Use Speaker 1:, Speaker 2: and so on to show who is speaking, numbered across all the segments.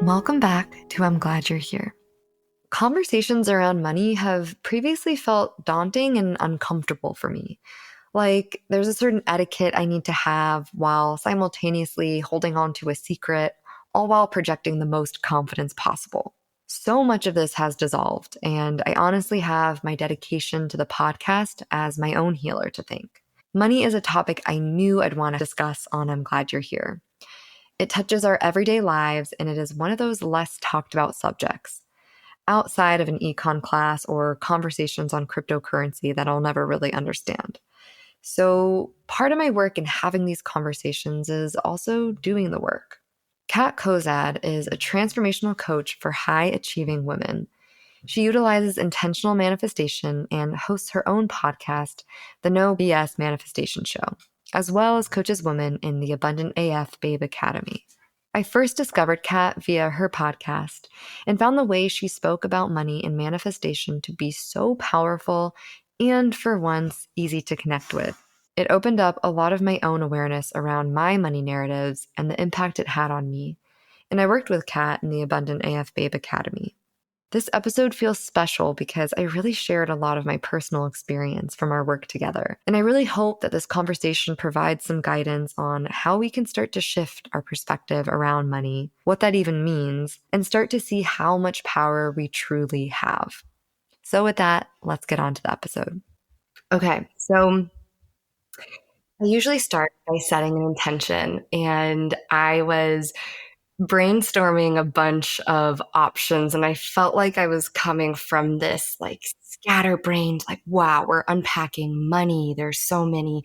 Speaker 1: Welcome back to I'm Glad You're Here. Conversations around money have previously felt daunting and uncomfortable for me. Like there's a certain etiquette I need to have while simultaneously holding on to a secret, all while projecting the most confidence possible. So much of this has dissolved, and I honestly have my dedication to the podcast as my own healer to thank. Money is a topic I knew I'd want to discuss on I'm Glad You're Here. It touches our everyday lives, and it is one of those less talked about subjects outside of an econ class or conversations on cryptocurrency that I'll never really understand. So, part of my work in having these conversations is also doing the work. Kat Cozadd is a transformational coach for high achieving women. She utilizes intentional manifestation and hosts her own podcast, The No BS Manifestation Show, as well as coaches women in the Abundant AF Babe Academy. I first discovered Kat via her podcast and found the way she spoke about money and manifestation to be so powerful and, for once, easy to connect with. It opened up a lot of my own awareness around my money narratives and the impact it had on me. And I worked with Kat in the Abundant AF Babe Academy. This episode feels special because I really shared a lot of my personal experience from our work together. And I really hope that this conversation provides some guidance on how we can start to shift our perspective around money, what that even means, and start to see how much power we truly have. So with that, let's get on to the episode. Okay, so I usually start by setting an intention, and I was brainstorming a bunch of options, and I felt like I was coming from this like scatterbrained, like, wow, we're unpacking money. There's so many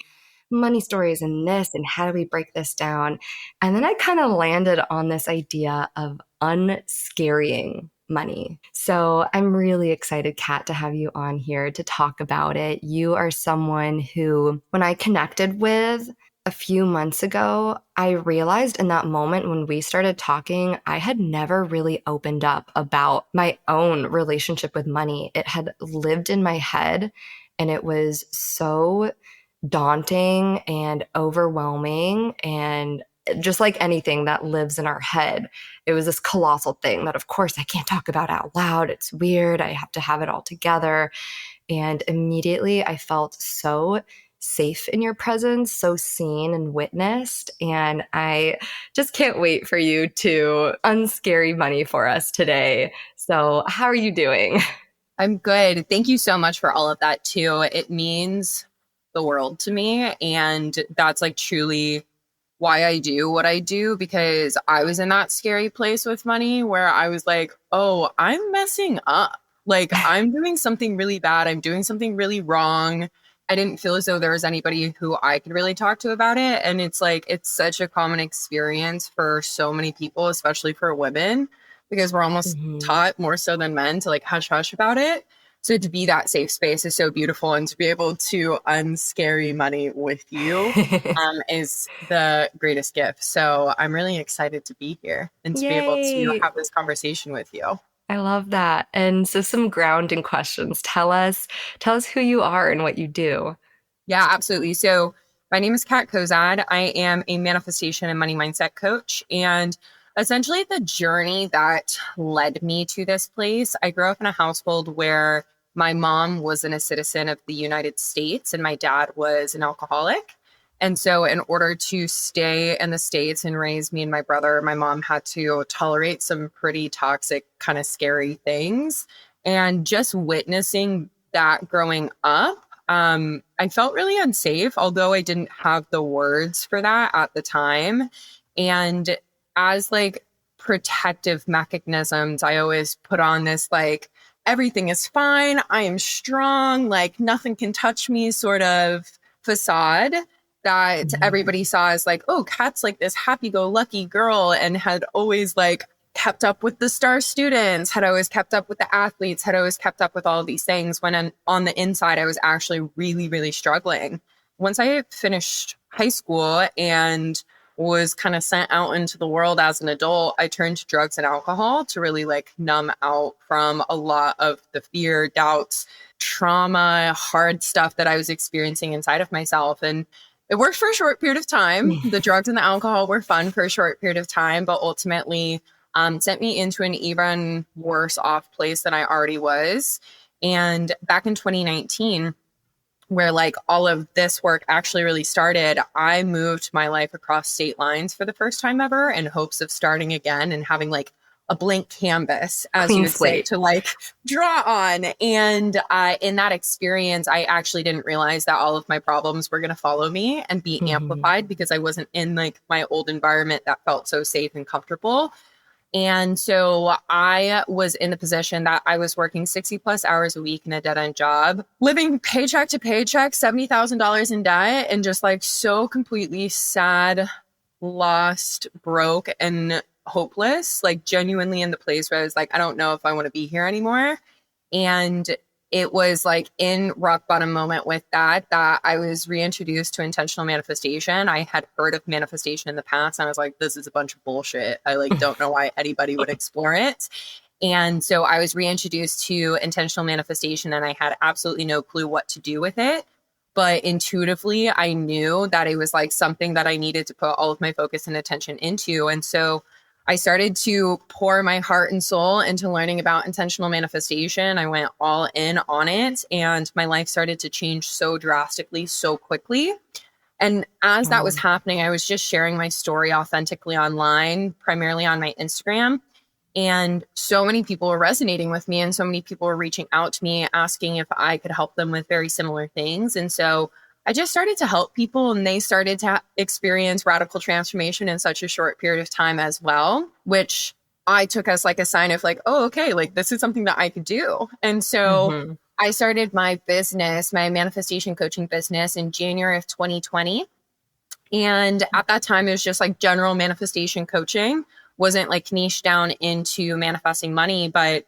Speaker 1: money stories in this, and how do we break this down? And then I kind of landed on this idea of unscarying money. So I'm really excited, Kat, to have you on here to talk about it. You are someone who, when I connected with a few months ago, I realized in that moment when we started talking, I had never really opened up about my own relationship with money. It had lived in my head, and it was so daunting and overwhelming, and just like anything that lives in our head, it was this colossal thing that, of course, I can't talk about out loud. It's weird. I have to have it all together. And immediately I felt so safe in your presence, so seen and witnessed. And I just can't wait for you to unscary money for us today. So how are you doing?
Speaker 2: I'm good. Thank you so much for all of that too. It means the world to me. And that's like truly why I do what I do, because I was in that scary place with money where I was like, oh, I'm messing up. Like I'm doing something really bad. I'm doing something really wrong. I didn't feel as though there was anybody who I could really talk to about it. And it's like, it's such a common experience for so many people, especially for women, because we're almost taught more so than men to like hush hush about it. So to be that safe space is so beautiful, and to be able to unscary money with you is the greatest gift. So I'm really excited to be here and to be able to have this conversation with you.
Speaker 1: I love that. And so some grounding questions. Tell us who you are and what you do.
Speaker 2: Yeah, absolutely. So my name is Kat Cozadd. I am a manifestation and money mindset coach. And essentially the journey that led me to this place, I grew up in a household where my mom wasn't a citizen of the United States and my dad was an alcoholic. And so in order to stay in the States and raise me and my brother, my mom had to tolerate some pretty toxic, kind of scary things. And just witnessing that growing up, I felt really unsafe, although I didn't have the words for that at the time. And as like protective mechanisms, I always put on this like, everything is fine, I am strong, like nothing can touch me sort of facade that everybody saw as like, oh, Kat's like this happy-go-lucky girl, and had always like kept up with the star students, had always kept up with the athletes, had always kept up with all of these things, when on the inside, I was actually really, really struggling. Once I finished high school and was kind of sent out into the world as an adult, I turned to drugs and alcohol to really like numb out from a lot of the fear, doubts, trauma, hard stuff that I was experiencing inside of myself. And it worked for a short period of time. The drugs and the alcohol were fun for a short period of time, but ultimately sent me into an even worse off place than I already was. And back in 2019, where like all of this work actually really started, I moved my life across state lines for the first time ever in hopes of starting again and having like a blank canvas, as you
Speaker 1: Clean
Speaker 2: would say,
Speaker 1: slate.
Speaker 2: to like draw on. And in that experience, I actually didn't realize that all of my problems were going to follow me and be
Speaker 1: Hmm.
Speaker 2: amplified because I wasn't in like my old environment that felt so safe and comfortable. And so I was in the position that I was working 60 plus hours a week in a dead end job, living paycheck to paycheck, $70,000 in debt, and just like so completely sad, lost, broke, and hopeless, like genuinely in the place where I was like, I don't know if I want to be here anymore. And it was like in rock bottom moment with that I was reintroduced to intentional manifestation. I had heard of manifestation in the past and I was like, this is a bunch of bullshit. I like don't know why anybody would explore it. And so I was reintroduced to intentional manifestation and I had absolutely no clue what to do with it. But intuitively, I knew that it was like something that I needed to put all of my focus and attention into. And so I started to pour my heart and soul into learning about intentional manifestation. I went all in on it, and my life started to change so drastically, so quickly. And as that was
Speaker 1: Wow.
Speaker 2: happening, I was just sharing my story authentically online, primarily on my Instagram. And so many people were resonating with me, and so many people were reaching out to me asking if I could help them with very similar things. And so I just started to help people, and they started to experience radical transformation in such a short period of time as well, which I took as like a sign of like, oh, okay, like this is something that I could do. And so
Speaker 1: Hmm.
Speaker 2: I started my business, my manifestation coaching business in January of 2020. And at that time, it was just like general manifestation coaching, wasn't like niche down into manifesting money. But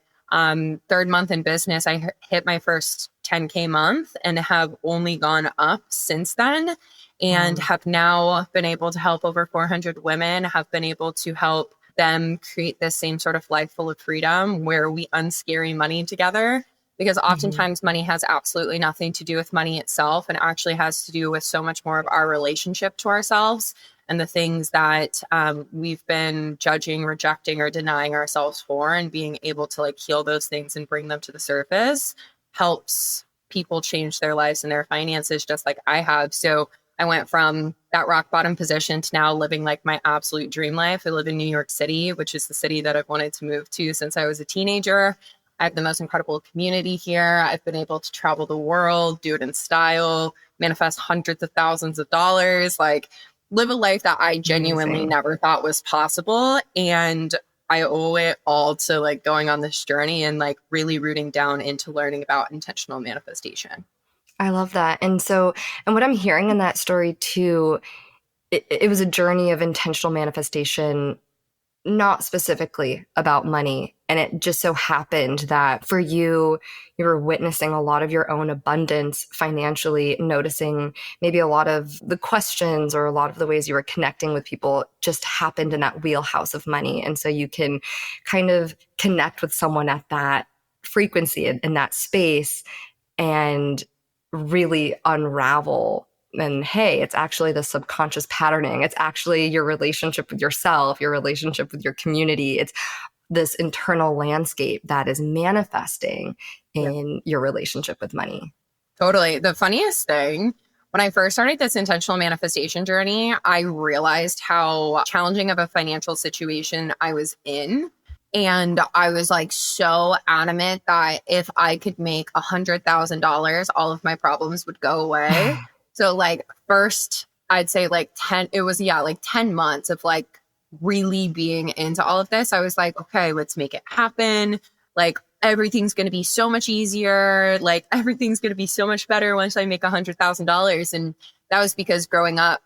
Speaker 2: third month in business, I hit my first 10K month and have only gone up since then. And
Speaker 1: Wow.
Speaker 2: have now been able to help over 400 women, have been able to help them create this same sort of life full of freedom where we unscary money together, because
Speaker 1: Hmm.
Speaker 2: oftentimes money has absolutely nothing to do with money itself and actually has to do with so much more of our relationship to ourselves and the things that we've been judging, rejecting, or denying ourselves for, and being able to like heal those things and bring them to the surface helps people change their lives and their finances just like I have. So I went from that rock bottom position to now living like my absolute dream life. I live in New York City, which is the city that I've wanted to move to since I was a teenager. I have the most incredible community here. I've been able to travel the world, do it in style, manifest hundreds of thousands of dollars, like live a life that I genuinely
Speaker 1: Amazing.
Speaker 2: never thought was possible. And I owe it all to like going on this journey and like really rooting down into learning about intentional manifestation.
Speaker 1: I love that. And what I'm hearing in that story too, it was a journey of intentional manifestation, not specifically about money. And it just so happened that for you, you were witnessing a lot of your own abundance financially, noticing maybe a lot of the questions or a lot of the ways you were connecting with people just happened in that wheelhouse of money. And so you can kind of connect with someone at that frequency in that space and really unravel. And hey, it's actually the subconscious patterning. It's actually your relationship with yourself, your relationship with your community. It's this internal landscape that is manifesting
Speaker 2: Yeah.
Speaker 1: in your relationship with money.
Speaker 2: Totally. The funniest thing, when I first started this intentional manifestation journey, I realized how challenging of a financial situation I was in. And I was like so adamant that if I could make $100,000, all of my problems would go away. So, like, first, I'd say like 10, it was, yeah, like 10 months of like really being into all of this. I was like, okay, let's make it happen. Like, everything's going to be so much easier. Like everything's going to be so much better once I make $100,000. And that was because growing up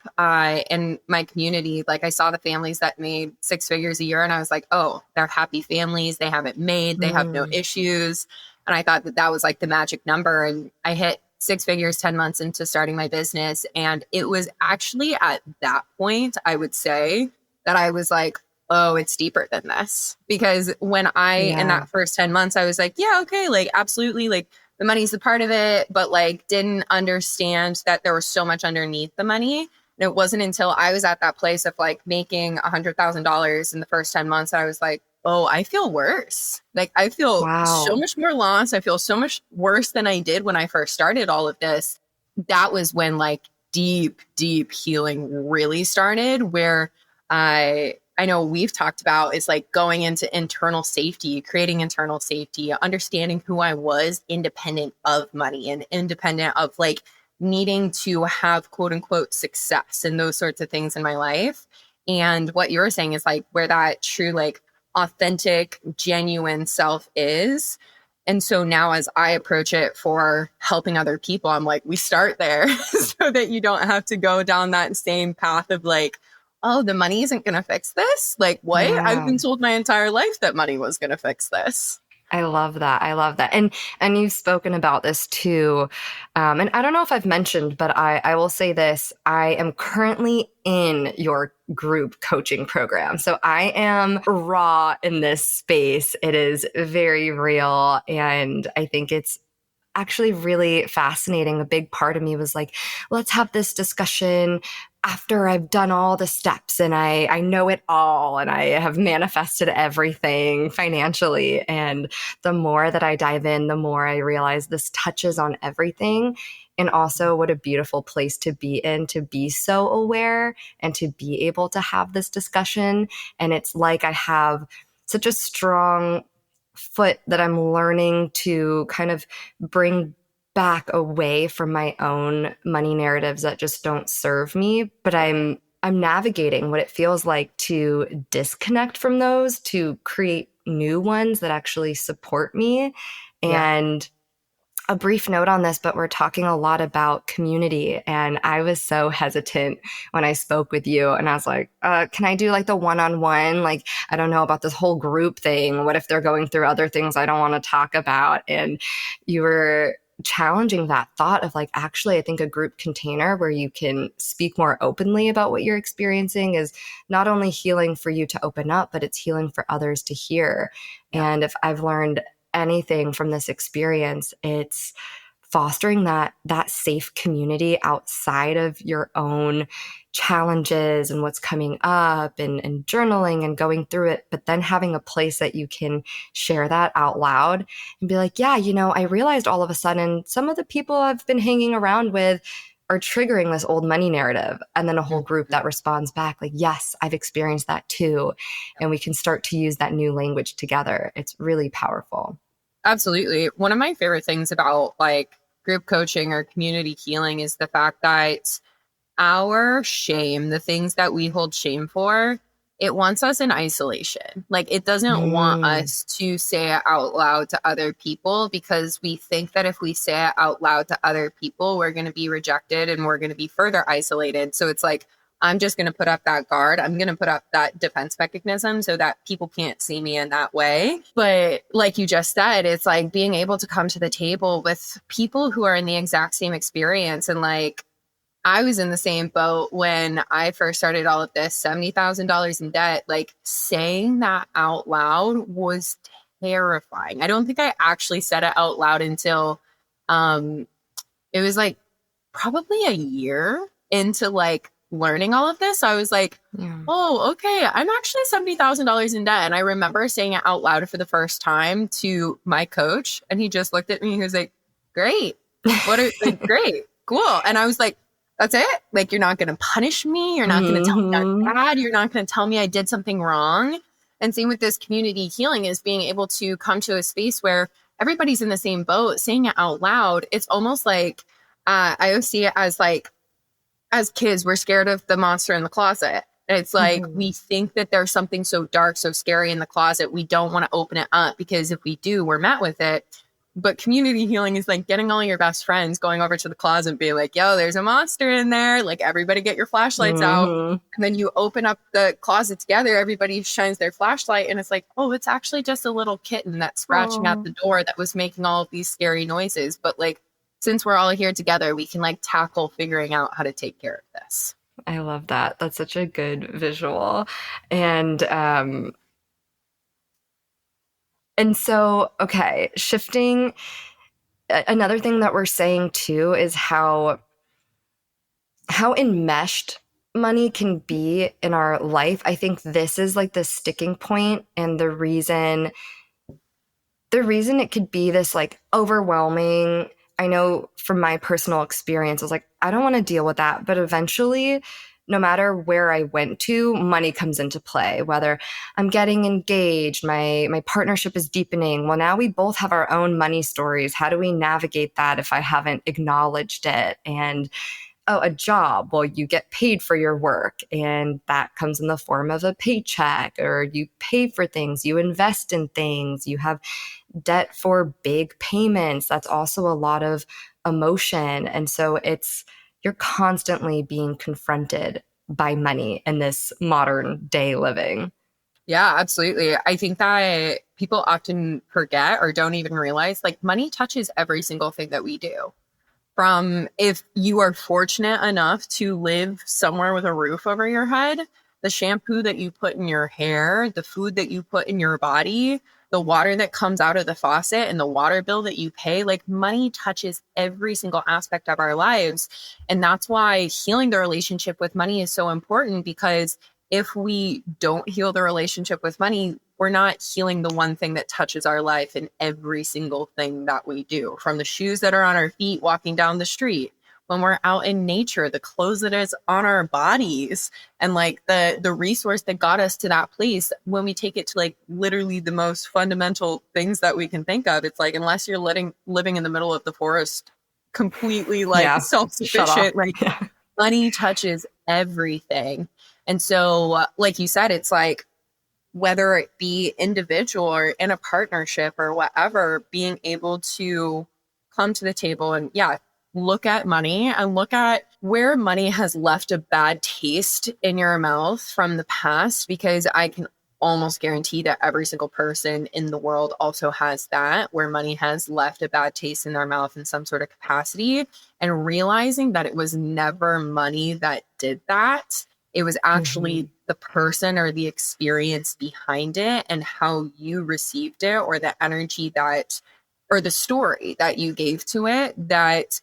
Speaker 2: in my community, like I saw the families that made six figures a year, and I was like, oh, they're happy families. They have it made. They have no
Speaker 1: Mm,
Speaker 2: issues. And I thought that that was like the magic number. And I hit six figures 10 months into starting my business. And it was actually at that point, I would say, that I was like, oh, it's deeper than this. Because when in
Speaker 1: yeah.
Speaker 2: that first 10 months, I was like, yeah, okay, like, absolutely. Like, the money's a part of it, but like, didn't understand that there was so much underneath the money. And it wasn't until I was at that place of like making $100,000 in the first 10 months that I was like, oh, I feel worse. Like I feel so
Speaker 1: Wow.
Speaker 2: much more lost. I feel so much worse than I did when I first started all of this. That was when like deep, deep healing really started, where I know we've talked about is like going into internal safety, creating internal safety, understanding who I was independent of money and independent of like needing to have quote unquote success and those sorts of things in my life. And what you're saying is like where that true, like authentic, genuine self is. And so now, as I approach it for helping other people, I'm like, we start there so that you don't have to go down that same path of like, oh, the money isn't going to fix this. Like, what? I've
Speaker 1: Yeah.
Speaker 2: been told my entire life that money was going to fix this.
Speaker 1: I love that. I love that. And you've spoken about this too. And I don't know if I've mentioned, but I will say this. I am currently in your group coaching program. So I am raw in this space. It is very real. And I think it's actually really fascinating. A big part of me was like, let's have this discussion after I've done all the steps and I know it all and I have manifested everything financially. And the more that I dive in, the more I realize this touches on everything. And also, what a beautiful place to be in, to be so aware and to be able to have this discussion. And it's like I have such a strong foot that I'm learning to kind of bring back away from my own money narratives that just don't serve me, but I'm navigating what it feels like to disconnect from those to create new ones that actually support me.
Speaker 2: Yeah.
Speaker 1: And a brief note on this, but we're talking a lot about community. And I was so hesitant when I spoke with you. And I was like, can I do like the one-on-one? Like, I don't know about this whole group thing. What if they're going through other things I don't want to talk about? And you were challenging that thought of like, actually, I think a group container where you can speak more openly about what you're experiencing is not only healing for you to open up, but it's healing for others to hear.
Speaker 2: Yeah.
Speaker 1: And if I've learned anything from this experience, it's fostering that safe community outside of your own challenges and what's coming up and journaling and going through it, but then having a place that you can share that out loud and be like, yeah, I realized all of a sudden some of the people I've been hanging around with are triggering this old money narrative. And then a whole group
Speaker 2: Mhm.
Speaker 1: that responds back like, yes, I've experienced that too. And we can start to use that new language together. It's really powerful.
Speaker 2: Absolutely. One of my favorite things about like group coaching or community healing is the fact that our shame, the things that we hold shame for, it wants us in isolation. Like it doesn't want
Speaker 1: Mm,
Speaker 2: us to say it out loud to other people because we think that if we say it out loud to other people, we're going to be rejected and we're going to be further isolated. So it's like, I'm just going to put up that guard. I'm going to put up that defense mechanism so that people can't see me in that way. But like you just said, it's like being able to come to the table with people who are in the exact same experience and like, I was in the same boat when I first started all of this, $70,000 in debt. Like saying that out loud was terrifying. I don't think I actually said it out loud until um it was like probably a year into like learning all of this. I was like,
Speaker 1: yeah.
Speaker 2: oh, okay, I'm actually $70,000 in debt. And I remember saying it out loud for the first time to my coach. And he just looked at me. He was like, great. What are like, great, cool. And I was like, that's it? Like, you're not going to punish me. You're not going to tell me I'm
Speaker 1: Hmm.
Speaker 2: bad. You're not going to tell me I did something wrong. And same with this community healing is being able to come to a space where everybody's in the same boat, saying it out loud. It's almost like, I see it as like, as kids, we're scared of the monster in the closet. And it's like
Speaker 1: Hmm.
Speaker 2: we think that there's something so dark, so scary in the closet. We don't want to open it up because if we do, we're met with it. But community healing is like getting all your best friends, going over to the closet and being like, yo, there's a monster in there. Like, everybody get your flashlights out.
Speaker 1: Hmm.
Speaker 2: And then you open up the closet together, everybody shines their flashlight, and it's like, oh, it's actually just a little kitten that's scratching at
Speaker 1: Oh,
Speaker 2: the door that was making all of these scary noises. But like, since we're all here together, we can like tackle figuring out how to take care of this.
Speaker 1: I love that. That's such a good visual. And and so okay, shifting another thing that we're saying too is how enmeshed money can be in our life, I think this is like the sticking point and the reason it could be this like overwhelming. I know from my personal experience, I was like, I don't want to deal with that. But eventually, no matter where I went to, money comes into play. Whether I'm getting engaged, my partnership is deepening. Well, now we both have our own money stories. How do we navigate that if I haven't acknowledged it? And oh, a job. Well, you get paid for your work, and that comes in the form of a paycheck, or you pay for things, you invest in things, you have debt for big payments. That's also a lot of emotion. And so you're constantly being confronted by money in this modern day living.
Speaker 2: Yeah, absolutely. I think that people often forget or don't even realize like money touches every single thing that we do. From if you are fortunate enough to live somewhere with a roof over your head, the shampoo that you put in your hair, the food that you put in your body, the water that comes out of the faucet, and the water bill that you pay, like money touches every single aspect of our lives. And that's why healing the relationship with money is so important, because if we don't heal the relationship with money, we're not healing the one thing that touches our life in every single thing that we do, from the shoes that are on our feet walking down the street, when we're out in nature, the clothes that is on our bodies, and like the resource that got us to that place. When we take it to like literally the most fundamental things that we can think of, it's like unless you're living in the middle of the forest, completely like
Speaker 1: Yeah. Shut off.
Speaker 2: self-sufficient, like
Speaker 1: Yeah.
Speaker 2: money touches everything. And so like you said, it's like whether it be individual or in a partnership or whatever, being able to come to the table and, yeah, look at money and look at where money has left a bad taste in your mouth from the past, because I can almost guarantee that every single person in the world also has that, where money has left a bad taste in their mouth in some sort of capacity, and realizing that it was never money that did that. It was actually
Speaker 1: Mhm.
Speaker 2: the person or the experience behind it and how you received it, or the energy that, or the story that you gave to it, that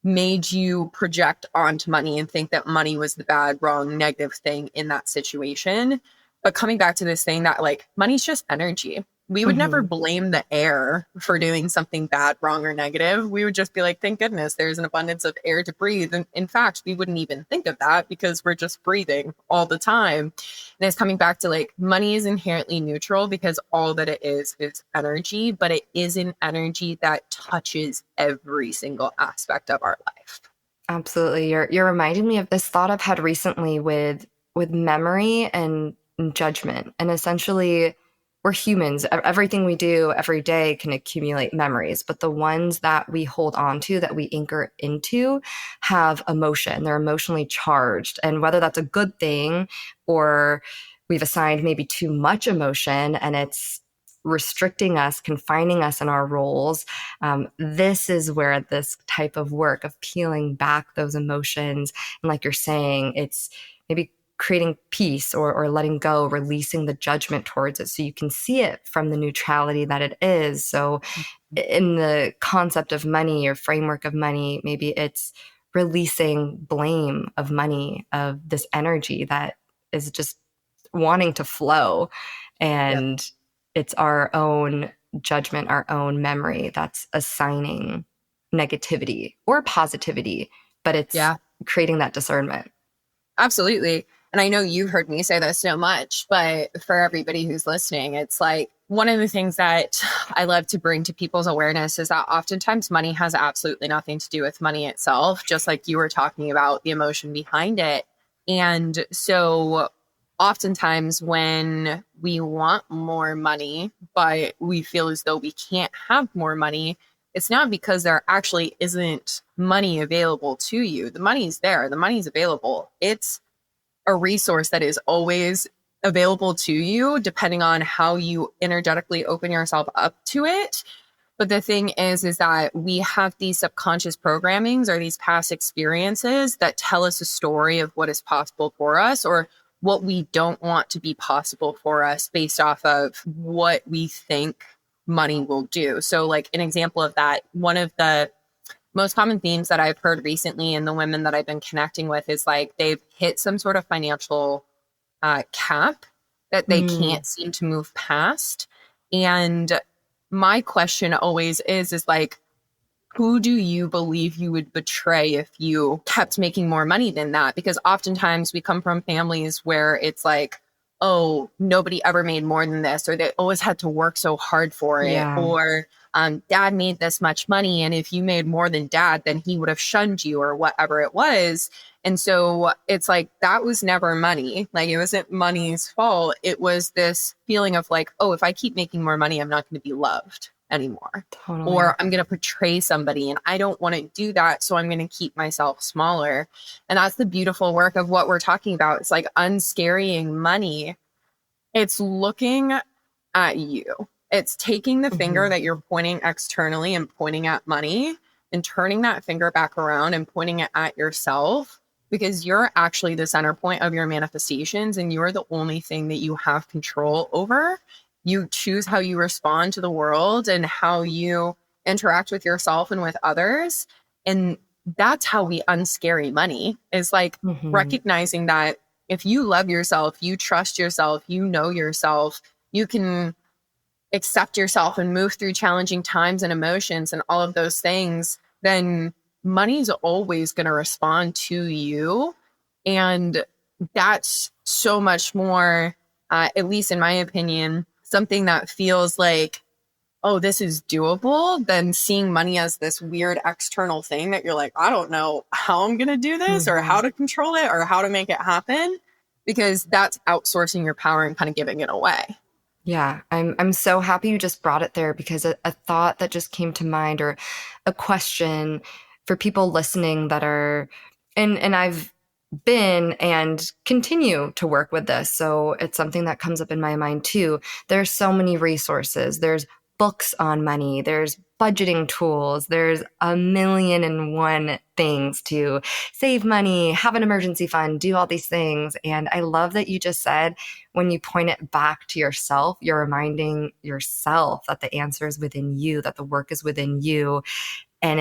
Speaker 2: made you project onto money and think that money was the bad, wrong, negative thing in that situation. But coming back to this thing that like money's just energy. We would never
Speaker 1: Mhm.
Speaker 2: blame the air for doing something bad, wrong, or negative. We would just be like, thank goodness there's an abundance of air to breathe. And in fact, we wouldn't even think of that because we're just breathing all the time. And it's coming back to like money is inherently neutral because all that it is energy, but it is an energy that touches every single aspect of our life.
Speaker 1: Absolutely. You're reminding me of this thought I've had recently with memory and judgment. And essentially, we're humans. Everything we do every day can accumulate memories, but the ones that we hold on to, that we anchor into, have emotion. They're emotionally charged. And whether that's a good thing or we've assigned maybe too much emotion and it's restricting us, confining us in our roles, this is where this type of work of peeling back those emotions, and like you're saying, it's maybe creating peace or letting go, releasing the judgment towards it so you can see it from the neutrality that it is. So, in the concept of money or framework of money, maybe it's releasing blame of money, of this energy that is just wanting to flow.
Speaker 2: Yep.
Speaker 1: And it's our own judgment, our own memory that's assigning negativity or positivity, but it's
Speaker 2: Yeah.
Speaker 1: creating that discernment.
Speaker 2: Absolutely. And I know you've heard me say this so much, but for everybody who's listening, it's like one of the things that I love to bring to people's awareness is that oftentimes money has absolutely nothing to do with money itself, just like you were talking about the emotion behind it. And so oftentimes when we want more money, but we feel as though we can't have more money, it's not because there actually isn't money available to you. The money's there, the money's available. It's a resource that is always available to you, depending on how you energetically open yourself up to it. But the thing is that we have these subconscious programmings or these past experiences that tell us a story of what is possible for us, or what we don't want to be possible for us based off of what we think money will do. So, like an example of that, one of the most common themes that I've heard recently in the women that I've been connecting with is like they've hit some sort of financial cap that they
Speaker 1: Mm,
Speaker 2: can't seem to move past. And my question always is like, who do you believe you would betray if you kept making more money than that? Because oftentimes we come from families where it's like, oh, nobody ever made more than this, or they always had to work so hard for it,
Speaker 1: yeah,
Speaker 2: or dad made this much money. And if you made more than dad, then he would have shunned you, or whatever it was. And so it's like that was never money. Like it wasn't money's fault. It was this feeling of like, oh, if I keep making more money, I'm not going to be loved anymore,
Speaker 1: totally.
Speaker 2: or I'm going to portray somebody and I don't want to do that. So I'm going to keep myself smaller. And that's the beautiful work of what we're talking about. It's like unscarying money. It's looking at you. It's taking the finger
Speaker 1: Hmm.
Speaker 2: that you're pointing externally and pointing at money and turning that finger back around and pointing it at yourself, because you're actually the center point of your manifestations and you're the only thing that you have control over. You choose how you respond to the world and how you interact with yourself and with others. And that's how we unscary money, is like
Speaker 1: Hmm.
Speaker 2: recognizing that if you love yourself, you trust yourself, you know yourself, you can accept yourself and move through challenging times and emotions and all of those things, then money's always going to respond to you. And that's so much more, at least in my opinion, something that feels like, oh, this is doable, than seeing money as this weird external thing that you're like, I don't know how I'm going to do this or
Speaker 1: Hmm.
Speaker 2: how to control it or how to make it happen, because that's outsourcing your power and kind of giving it away.
Speaker 1: Yeah, I'm so happy you just brought it there because a thought that just came to mind, or a question for people listening that are, and I've been and continue to work with this. So it's something that comes up in my mind too. There's so many resources. There's books on money, there's budgeting tools, there's a million and one things to save money, have an emergency fund, do all these things. And I love that you just said, when you point it back to yourself, you're reminding yourself that the answer is within you, that the work is within you, and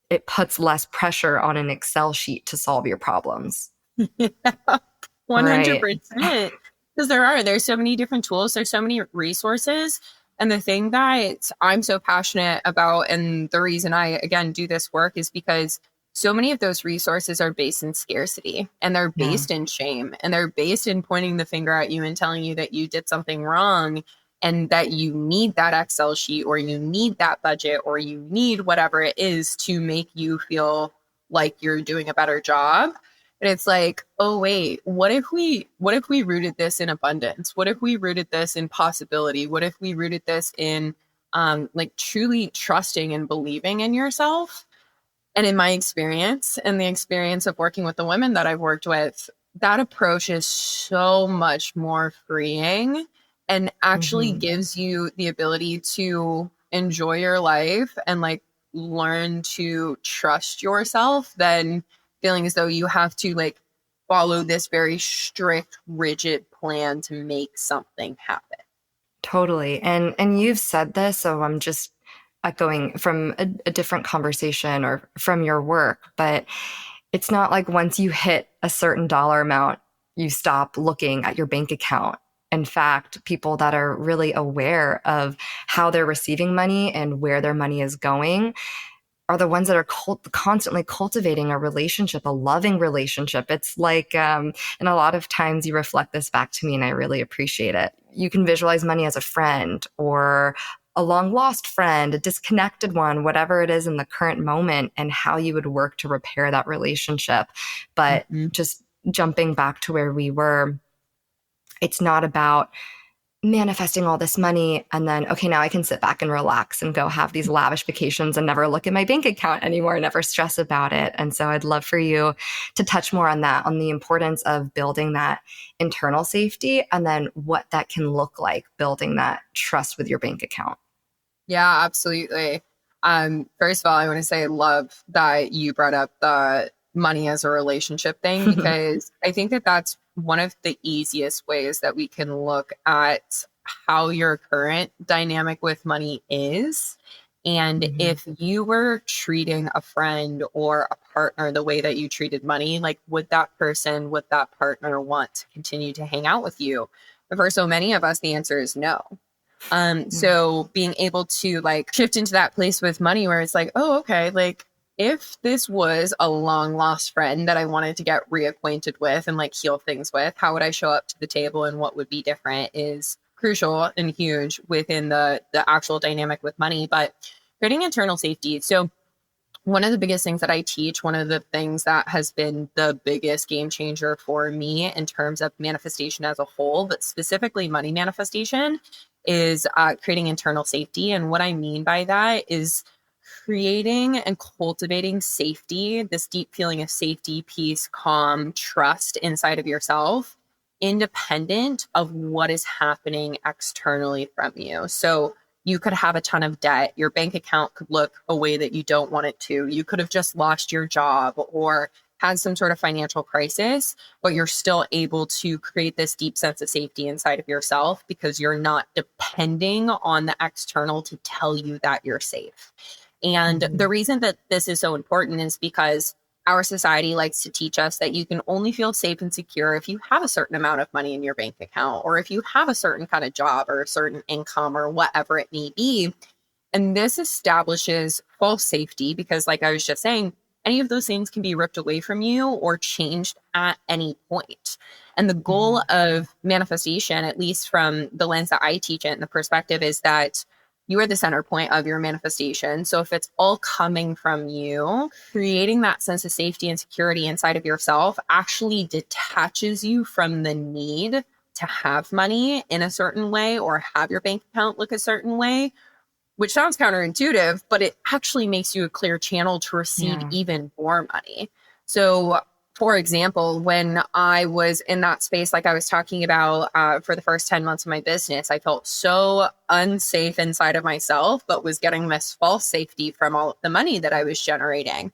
Speaker 1: it puts less pressure on an Excel sheet to solve your problems. Right.
Speaker 2: 100%. Because there's so many different tools, there's so many resources. And the thing that I'm so passionate about, and the reason I, again, do this work is because so many of those resources are based in scarcity and they're
Speaker 1: Yeah.
Speaker 2: based in shame and they're based in pointing the finger at you and telling you that you did something wrong and that you need that Excel sheet or you need that budget or you need whatever it is to make you feel like you're doing a better job. And it's like, oh wait, what if we rooted this in abundance? What if we rooted this in possibility? What if we rooted this in like truly trusting and believing in yourself? And in my experience and the experience of working with the women that I've worked with, that approach is so much more freeing and actually
Speaker 1: Hmm.
Speaker 2: gives you the ability to enjoy your life and like learn to trust yourself than feeling as though you have to like follow this very strict, rigid plan to make something happen.
Speaker 1: Totally. And you've said this, so I'm just echoing from a different conversation or from your work, but it's not like once you hit a certain dollar amount, you stop looking at your bank account. In fact, people that are really aware of how they're receiving money and where their money is going are the ones that are constantly cultivating a relationship, a loving relationship. It's like, and a lot of times you reflect this back to me, and I really appreciate it. You can visualize money as a friend or a long lost friend, a disconnected one, whatever it is in the current moment, and how you would work to repair that relationship. But
Speaker 2: Mm-hmm.
Speaker 1: just jumping back to where we were, it's not about manifesting all this money and then, okay, now I can sit back and relax and go have these lavish vacations and never look at my bank account anymore, never stress about it. And so I'd love for you to touch more on that, on the importance of building that internal safety and then what that can look like, building that trust with your bank account.
Speaker 2: Yeah, absolutely. First of all, I want to say I love that you brought up the money as a relationship thing, because I think that that's one of the easiest ways that we can look at how your current dynamic with money is. And
Speaker 1: Mhm.
Speaker 2: if you were treating a friend or a partner the way that you treated money, like would that person, would that partner want to continue to hang out with you? But for so many of us, the answer is no.
Speaker 1: Mm.
Speaker 2: So being able to like shift into that place with money where it's like, oh, okay, like if this was a long lost friend that I wanted to get reacquainted with and like heal things with, how would I show up to the table and what would be different is crucial and huge within the actual dynamic with money, but creating internal safety. So one of the biggest things that I teach, one of the things that has been the biggest game changer for me in terms of manifestation as a whole, but specifically money manifestation, is creating internal safety. And what I mean by that is creating and cultivating safety, this deep feeling of safety, peace, calm, trust inside of yourself, independent of what is happening externally from you. So, you could have a ton of debt. Your bank account could look a way that you don't want it to. You could have just lost your job or had some sort of financial crisis, but you're still able to create this deep sense of safety inside of yourself because you're not depending on the external to tell you that you're safe. And the
Speaker 1: Mhm.
Speaker 2: reason that this is so important is because our society likes to teach us that you can only feel safe and secure if you have a certain amount of money in your bank account, or if you have a certain kind of job or a certain income or whatever it may be. And this establishes false safety because, like I was just saying, any of those things can be ripped away from you or changed at any point. And the goal
Speaker 1: Mhm.
Speaker 2: of manifestation, at least from the lens that I teach it and the perspective, is that you are the center point of your manifestation. So if it's all coming from you, creating that sense of safety and security inside of yourself actually detaches you from the need to have money in a certain way or have your bank account look a certain way, which sounds counterintuitive, but it actually makes you a clear channel to receive
Speaker 1: Yeah.
Speaker 2: even more money. So, for example, when I was in that space, like I was talking about for the first 10 months of my business, I felt so unsafe inside of myself, but was getting this false safety from all of the money that I was generating.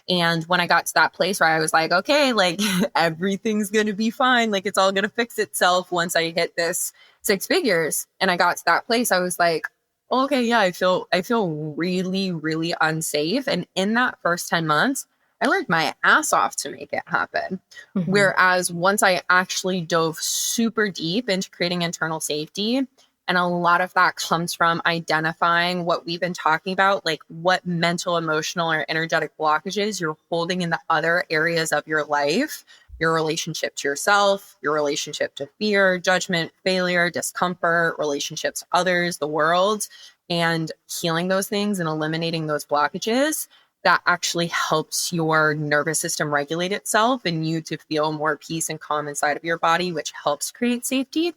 Speaker 2: And when I got to that place where I was like, okay, like everything's going to be fine, like it's all going to fix itself once I hit this six figures. And I got to that place, I was like, okay, yeah, I feel really, really unsafe. And in that first 10 months, I worked my ass off to make it happen.
Speaker 1: Mhm.
Speaker 2: Whereas once I actually dove super deep into creating internal safety, and a lot of that comes from identifying what we've been talking about, like what mental, emotional, or energetic blockages you're holding in the other areas of your life, your relationship to yourself, your relationship to fear, judgment, failure, discomfort, relationships to others, the world, and healing those things and eliminating those blockages. That actually helps your nervous system regulate itself and you to feel more peace and calm inside of your body, which helps create safety.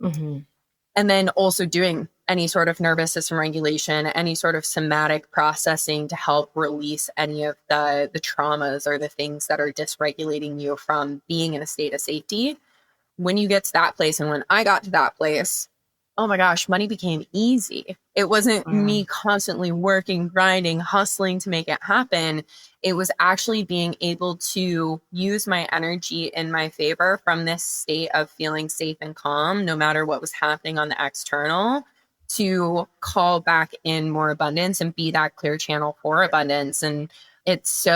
Speaker 1: Mhm.
Speaker 2: And then also doing any sort of nervous system regulation, any sort of somatic processing to help release any of the traumas or the things that are dysregulating you from being in a state of safety. When you get to that place, and when I got to that place, oh my gosh, money became easy. It wasn't
Speaker 1: Wow.
Speaker 2: me constantly working, grinding, hustling to make it happen. It was actually being able to use my energy in my favor from this state of feeling safe and calm, no matter what was happening on the external, to call back in more abundance and be that clear channel for abundance. And it's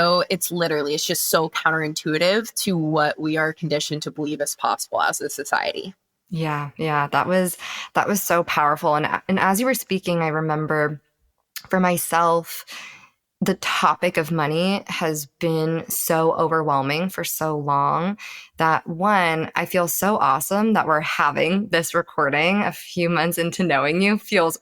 Speaker 2: literally, it's just so counterintuitive to what we are conditioned to believe is possible as a society.
Speaker 1: Yeah, yeah, that was so powerful. And as you were speaking, I remember for myself, the topic of money has been so overwhelming for so long that one, I feel so awesome that we're having this recording a few months into knowing you feels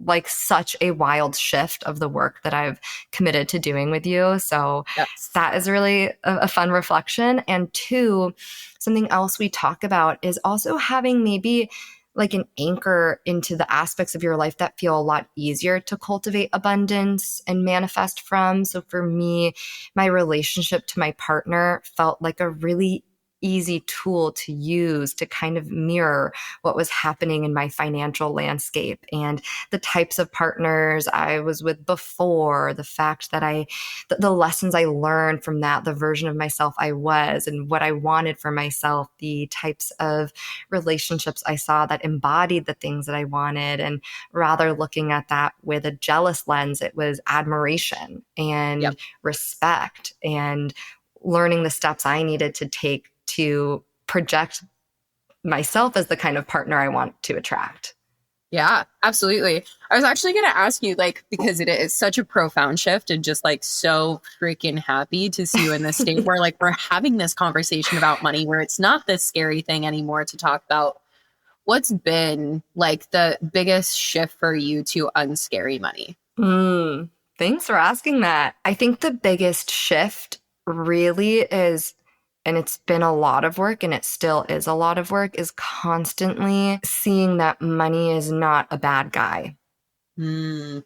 Speaker 1: like such a wild shift of the work that I've committed to doing with you. So
Speaker 2: Yes.
Speaker 1: that is really a fun reflection. And two, something else we talk about is also having maybe like an anchor into the aspects of your life that feel a lot easier to cultivate abundance and manifest from. So for me, my relationship to my partner felt like a really easy tool to use to kind of mirror what was happening in my financial landscape and the types of partners I was with before, the fact that the lessons I learned from that, the version of myself I was, and what I wanted for myself, the types of relationships I saw that embodied the things that I wanted. And rather looking at that with a jealous lens, it was admiration
Speaker 2: Yep.
Speaker 1: and respect and learning the steps I needed to take to project myself as the kind of partner I want to attract.
Speaker 2: Yeah, absolutely. I was actually going to ask you, like, because it is such a profound shift and just like so freaking happy to see you in this state where like we're having this conversation about money where it's not this scary thing anymore to talk about. What's been like the biggest shift for you to unscary money?
Speaker 1: Mm, thanks for asking that. I think the biggest shift really is, and it's been a lot of work and it still is a lot of work, is constantly seeing that money is not a bad guy.
Speaker 2: Mm,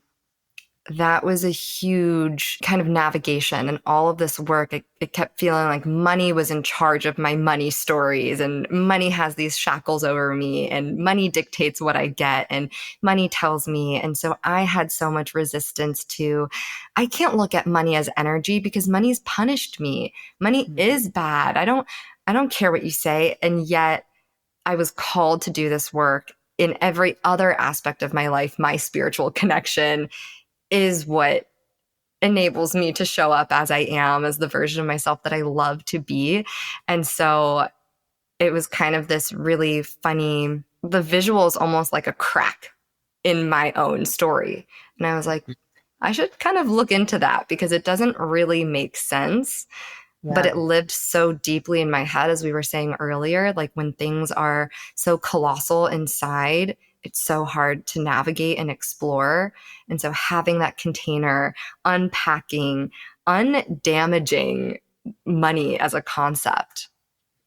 Speaker 1: That was a huge kind of navigation and all of this work. It kept feeling like money was in charge of my money stories and money has these shackles over me and money dictates what I get and money tells me. And so I had so much resistance to, I can't look at money as energy because money's punished me. Money
Speaker 2: mhm.
Speaker 1: is bad. I don't care what you say. And yet I was called to do this work in every other aspect of my life. My spiritual connection is what enables me to show up as I am, as the version of myself that I love to be. And so it was kind of this really funny, the visual is almost like a crack in my own story. And I was like, I should kind of look into that because it doesn't really make sense, but
Speaker 2: Yeah.
Speaker 1: it lived so deeply in my head, as we were saying earlier. Like when things are so colossal inside, it's so hard to navigate and explore. And so having that container, unpacking, undamaging money as a concept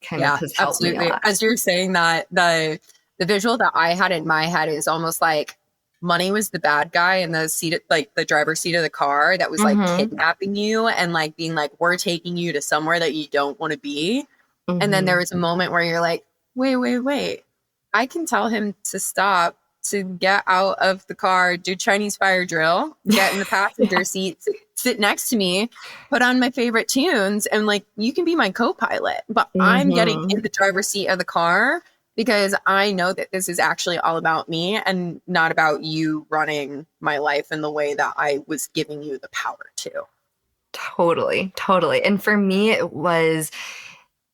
Speaker 1: kind of
Speaker 2: Yeah,
Speaker 1: has helped me a
Speaker 2: absolutely.
Speaker 1: lot.
Speaker 2: As you're saying that, the visual that I had in my head is almost like money was the bad guy in the seat, like the driver's seat of the car that was like
Speaker 1: Mm-hmm.
Speaker 2: kidnapping you and like being like, we're taking you to somewhere that you don't want to be. And then there
Speaker 1: Mm-hmm.
Speaker 2: was a moment where you're like, wait. I can tell him to stop, to get out of the car, do Chinese fire drill, get in the passenger
Speaker 1: Yeah.
Speaker 2: seat, sit next to me, put on my favorite tunes, and like, you can be my co pilot. But I'm getting in
Speaker 1: Mm-hmm.
Speaker 2: the driver's seat of the car because I know that this is actually all about me and not about you running my life in the way that I was giving you the power to.
Speaker 1: Totally, totally. And for me, it was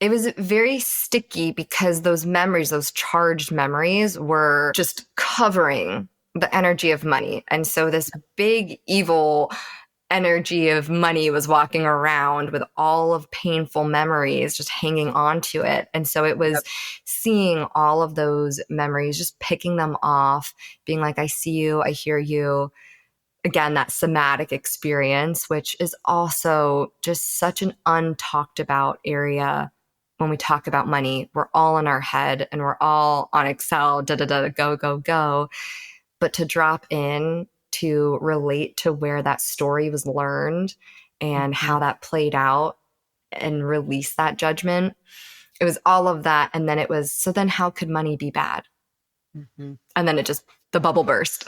Speaker 1: very sticky because those memories, those charged memories were just covering the energy of money. And so this big evil energy of money was walking around with all of painful memories just hanging on to it. And so it was
Speaker 2: Yep.
Speaker 1: seeing all of those memories, just picking them off, being like, I see you, I hear you. Again, that somatic experience, which is also just such an untalked about area when we talk about money. We're all in our head and we're all on Excel, da da da, go, go, go. But to drop in to relate to where that story was learned and
Speaker 2: Mhm,
Speaker 1: how that played out and release that judgment, it was all of that. And then it was, so then how could money be bad?
Speaker 2: mhm.
Speaker 1: And then it just, the bubble burst.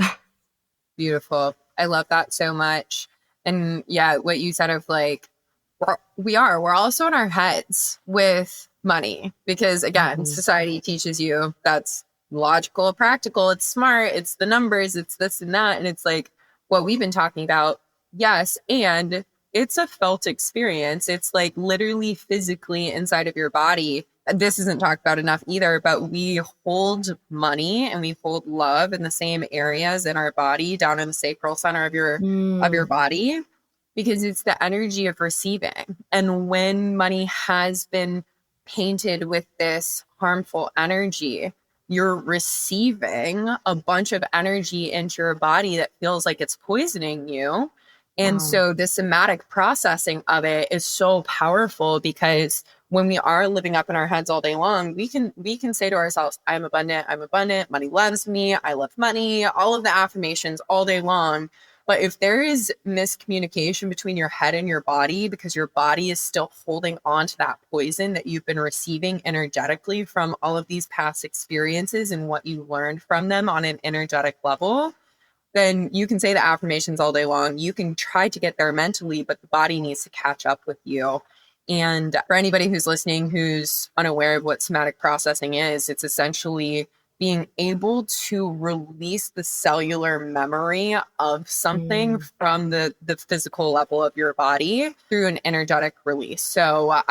Speaker 2: Beautiful. I love that so much. And yeah, what you said of like, we're also in our heads with money because again,
Speaker 1: Mhm.
Speaker 2: society teaches you that's logical, practical, it's smart, it's the numbers, it's this and that. And it's like what we've been talking about. Yes. And it's a felt experience. It's like literally physically inside of your body. This isn't talked about enough either, but we hold money and we hold love in the same areas in our body, down in the sacral center of your
Speaker 1: Mm.
Speaker 2: body, because it's the energy of receiving. And when money has been painted with this harmful energy, you're receiving a bunch of energy into your body that feels like it's poisoning you. And
Speaker 1: Wow.
Speaker 2: so the somatic processing of it is so powerful because when we are living up in our heads all day long, we can say to ourselves, I'm abundant, money loves me, I love money, all of the affirmations all day long. But if there is miscommunication between your head and your body because your body is still holding on to that poison that you've been receiving energetically from all of these past experiences and what you learned from them on an energetic level, then you can say the affirmations all day long. You can try to get there mentally, but the body needs to catch up with you. And for anybody who's listening who's unaware of what somatic processing is, it's essentially being able to release the cellular memory of something
Speaker 1: Mm,
Speaker 2: from the physical level of your body through an energetic release. So,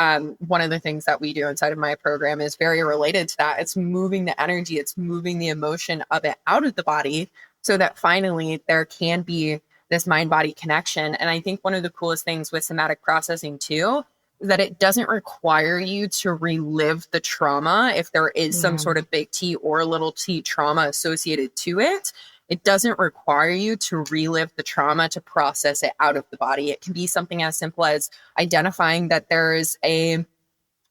Speaker 2: one of the things that we do inside of my program is very related to that. It's moving the energy, it's moving the emotion of it out of the body so that finally there can be this mind body connection. And I think one of the coolest things with somatic processing too is that it doesn't require you to relive the trauma if there is some
Speaker 1: yeah.
Speaker 2: sort of big T or little t trauma associated to it. It doesn't require you to relive the trauma to process it out of the body. It can be something as simple as identifying that there is a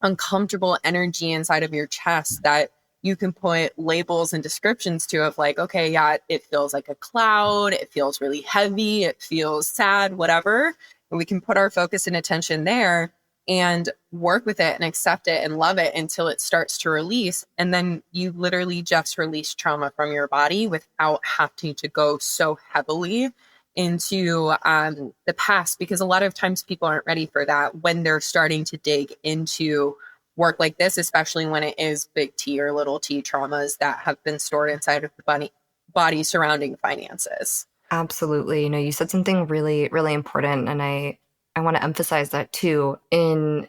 Speaker 2: uncomfortable energy inside of your chest that you can put labels and descriptions to of like, okay, yeah, it feels like a cloud, it feels really heavy, it feels sad, whatever. And we can put our focus and attention there and work with it and accept it and love it until it starts to release. And then you literally just release trauma from your body without having to go so heavily into the past, because a lot of times people aren't ready for that when they're starting to dig into work like this, especially when it is big T or little t traumas that have been stored inside of the body surrounding finances.
Speaker 1: Absolutely. You said something really, really important, and I want to emphasize that too. In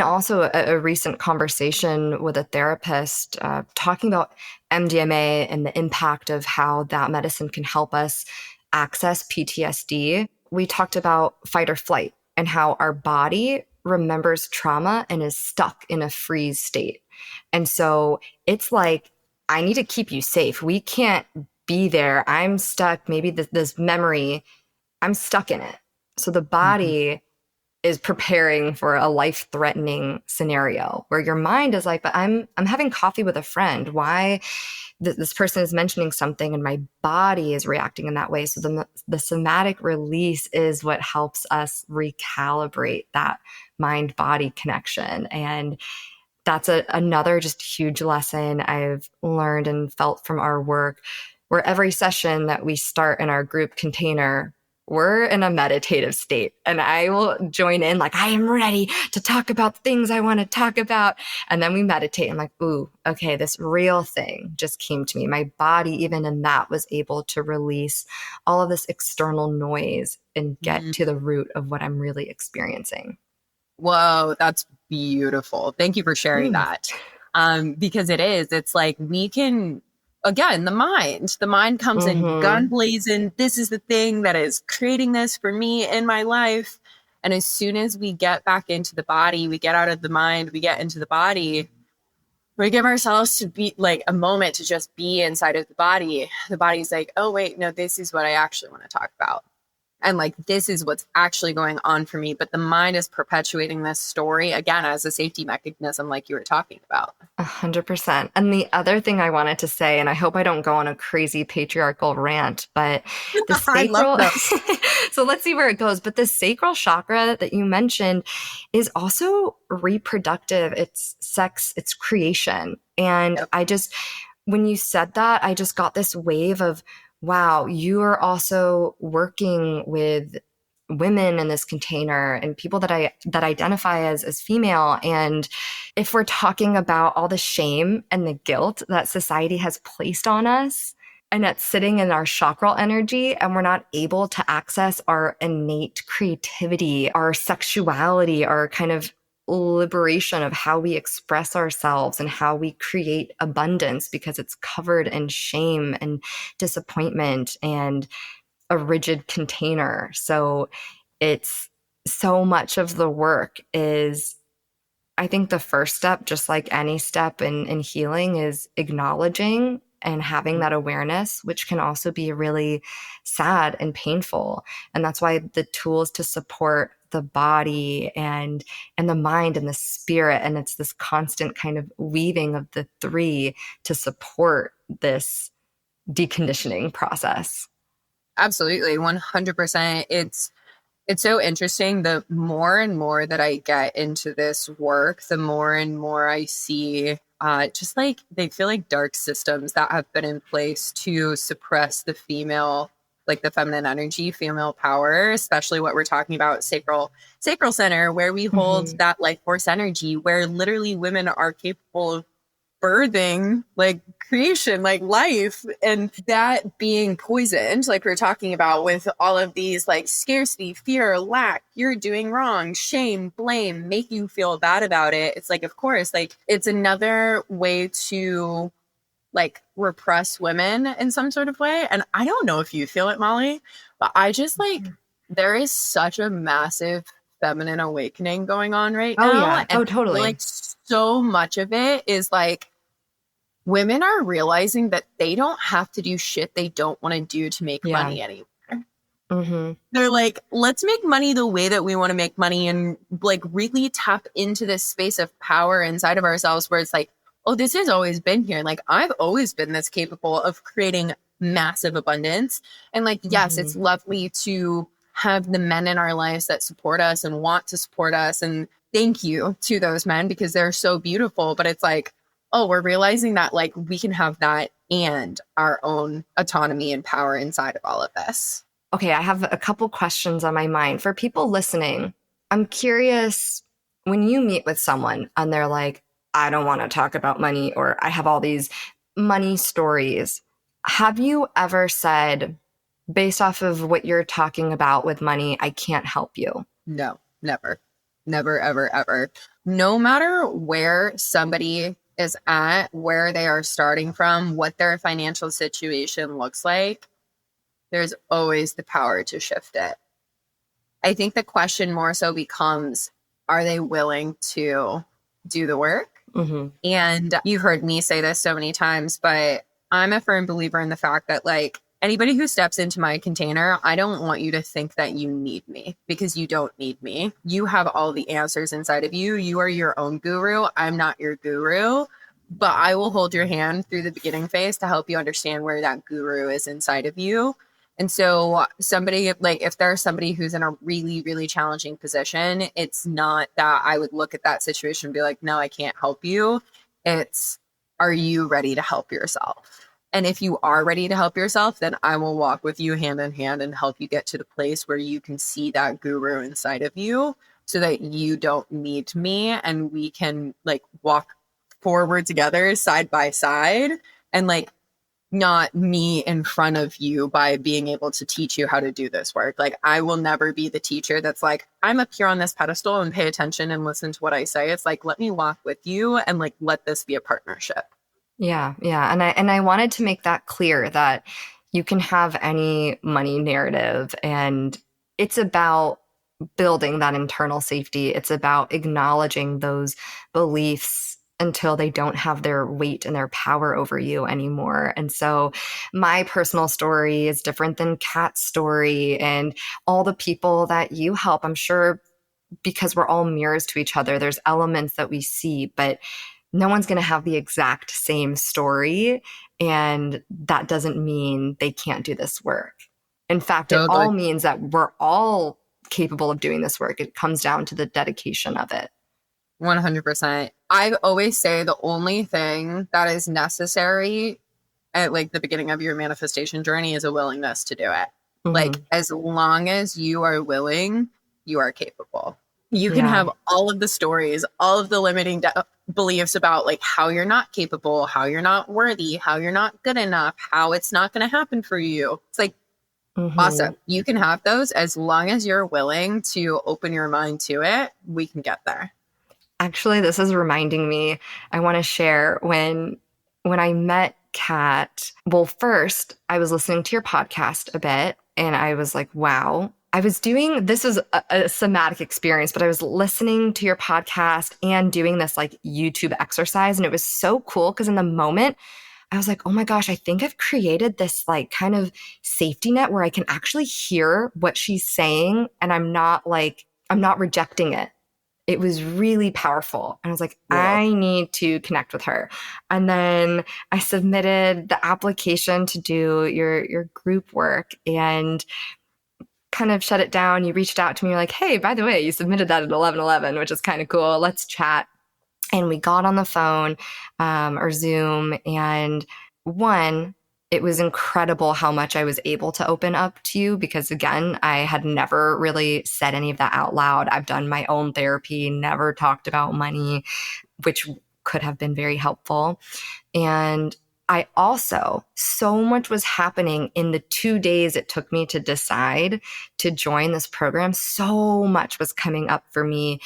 Speaker 1: also a recent conversation with a therapist, talking about MDMA and the impact of how that medicine can help us access PTSD, we talked about fight or flight and how our body remembers trauma and is stuck in a freeze state. And so it's like, I need to keep you safe. We can't be there. I'm stuck. Maybe this memory, I'm stuck in it. So the
Speaker 2: Mhm.
Speaker 1: body is preparing for a life-threatening scenario where your mind is like, but I'm having coffee with a friend. Why this person is mentioning something and my body is reacting in that way. So the somatic release is what helps us recalibrate that mind body connection. And that's another just huge lesson I've learned and felt from our work, where every session that we start in our group container, we're in a meditative state. And I will join in, like, I am ready to talk about the things I want to talk about. And then we meditate. I'm like, ooh, okay, this real thing just came to me. My body, even in that, was able to release all of this external noise and get to the root of what I'm really experiencing.
Speaker 2: Whoa, that's beautiful. Thank you for sharing
Speaker 1: Mm.
Speaker 2: that. Because it's like we can, again, the mind comes in gun
Speaker 1: Mm-hmm.
Speaker 2: blazing. This is the thing that is creating this for me in my life. And as soon as we get back into the body, we get out of the mind, we get into the body, we give ourselves to be like a moment to just be inside of the body. The body's like, oh, wait, no, this is what I actually want to talk about. And like, this is what's actually going on for me. But the mind is perpetuating this story again as a safety mechanism, like you were talking about.
Speaker 1: 100%. And the other thing I wanted to say, and I hope I don't go on a crazy patriarchal rant, but the
Speaker 2: I love
Speaker 1: sacral,
Speaker 2: those.
Speaker 1: so let's see where it goes. But the sacral chakra that you mentioned is also reproductive, it's sex, it's creation. And
Speaker 2: Yep.
Speaker 1: when you said that, I just got this wave of, wow, you are also working with women in this container and people that identify as female. And if we're talking about all the shame and the guilt that society has placed on us, and that's sitting in our chakral energy, and we're not able to access our innate creativity, our sexuality, our kind of liberation of how we express ourselves and how we create abundance, because it's covered in shame and disappointment and a rigid container. So it's so much of the work is, I think the first step, just like any step in healing, is acknowledging and having that awareness, which can also be really sad and painful. And that's why the tools to support the body and the mind and the spirit, and it's this constant kind of weaving of the three to support this deconditioning process.
Speaker 2: Absolutely, 100%. It's so interesting. The more and more that I get into this work, the more and more I see just like they feel like dark systems that have been in place to suppress the female, like the feminine energy, female power, especially what we're talking about, sacral center, where we hold
Speaker 1: Hmm.
Speaker 2: that life force energy, where literally women are capable of birthing like creation, like life, and that being poisoned, like we are talking about with all of these like scarcity, fear, lack, you're doing wrong, shame, blame, make you feel bad about it. It's like, of course, like it's another way to like repress women in some sort of way. And I don't know if you feel it, Molly, but I just like there is such a massive feminine awakening going on right
Speaker 1: Oh,
Speaker 2: now.
Speaker 1: yeah.
Speaker 2: And
Speaker 1: Oh,
Speaker 2: I feel like
Speaker 1: totally.
Speaker 2: so much of it is like women are realizing that they don't have to do shit they don't want to do to make
Speaker 1: Yeah.
Speaker 2: money anymore.
Speaker 1: Hmm.
Speaker 2: They're like, let's make money the way that we want to make money and like really tap into this space of power inside of ourselves where it's like, oh, this has always been here. Like, I've always been this capable of creating massive abundance. And like, yes,
Speaker 1: Hmm.
Speaker 2: it's lovely to have the men in our lives that support us and want to support us. And thank you to those men because they're so beautiful. But it's like, oh, we're realizing that like we can have that and our own autonomy and power inside of all of this.
Speaker 1: Okay, I have a couple questions on my mind. For people listening, I'm curious when you meet with someone and they're like, I don't want to talk about money, or I have all these money stories. Have you ever said, based off of what you're talking about with money, I can't help you?
Speaker 2: No, never, never, ever, ever. No matter where somebody is at, where they are starting from, what their financial situation looks like, there's always the power to shift it. I think the question more so becomes, are they willing to do the work?
Speaker 1: Hmm.
Speaker 2: And you've heard me say this so many times, but I'm a firm believer in the fact that, like, anybody who steps into my container, I don't want you to think that you need me because you don't need me. You have all the answers inside of you. You are your own guru. I'm not your guru, but I will hold your hand through the beginning phase to help you understand where that guru is inside of you. And so, somebody like if there's somebody who's in a really, really challenging position, it's not that I would look at that situation and be like, no, I can't help you. It's, are you ready to help yourself? And if you are ready to help yourself, then I will walk with you hand in hand and help you get to the place where you can see that guru inside of you so that you don't need me and we can like walk forward together side by side and like not me in front of you by being able to teach you how to do this work. Like, I will never be the teacher that's like, I'm up here on this pedestal and pay attention and listen to what I say. It's like, let me walk with you and like, let this be a partnership.
Speaker 1: Yeah, yeah. And I wanted to make that clear that you can have any money narrative, and it's about building that internal safety. It's about acknowledging those beliefs until they don't have their weight and their power over you anymore. And so my personal story is different than Kat's story and all the people that you help. I'm sure because we're all mirrors to each other, there's elements that we see, but no one's going to have the exact same story. And that doesn't mean they can't do this work. In fact, it all
Speaker 2: Totally.
Speaker 1: means that we're all capable of doing this work. It comes down to the dedication of it.
Speaker 2: 100%. I always say the only thing that is necessary at like the beginning of your manifestation journey is a willingness to do it. Like,
Speaker 1: Hmm.
Speaker 2: as long as you are willing, you are capable. You can
Speaker 1: Yeah.
Speaker 2: have all of the stories, all of the limiting beliefs about like how you're not capable, how you're not worthy, how you're not good enough, how it's not going to happen for you. It's like,
Speaker 1: Hmm.
Speaker 2: awesome. You can have those as long as you're willing to open your mind to it. We can get there.
Speaker 1: Actually, this is reminding me, I want to share when I met Kat. Well, first, I was listening to your podcast a bit and I was like, wow. I was doing this was a somatic experience, but I was listening to your podcast and doing this like YouTube exercise. And it was so cool because in the moment, I was like, oh my gosh, I think I've created this like kind of safety net where I can actually hear what she's saying and I'm not rejecting it, it was really powerful. And I was like,
Speaker 2: Yeah.
Speaker 1: I need to connect with her. And then I submitted the application to do your group work and kind of shut it down. You reached out to me, you're like, hey, by the way, you submitted that at 11:11, which is kind of cool. Let's chat. And we got on the phone or Zoom. And one, it was incredible how much I was able to open up to you because, again, I had never really said any of that out loud. I've done my own therapy, never talked about money, which could have been very helpful. And I also, so much was happening in the 2 days it took me to decide to join this program. So much was coming up for me.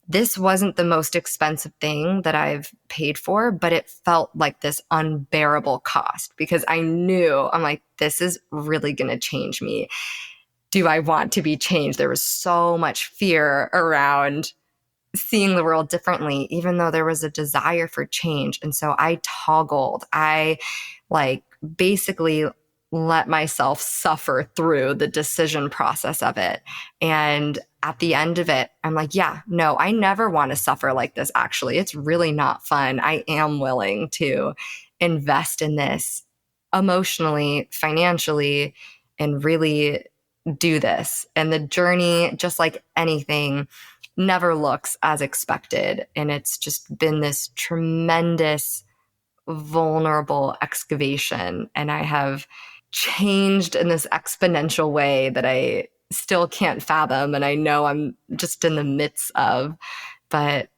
Speaker 1: This wasn't the most expensive thing that I've paid for, but it felt like this unbearable cost because I knew, I'm like, this is really going to change me. Do I want to be changed? There was so much fear around seeing the world differently, even though there was a desire for change. And so I toggled. I like basically let myself suffer through the decision process of it. And at the end of it, I'm like, yeah, no, I never want to suffer like this. Actually, it's really not fun. I am willing to invest in this emotionally, financially, and really do this. And the journey, just like anything, never looks as expected. And it's just been this tremendous, vulnerable excavation. And I have changed in this exponential way that I still can't fathom. And I know I'm just in the midst of. But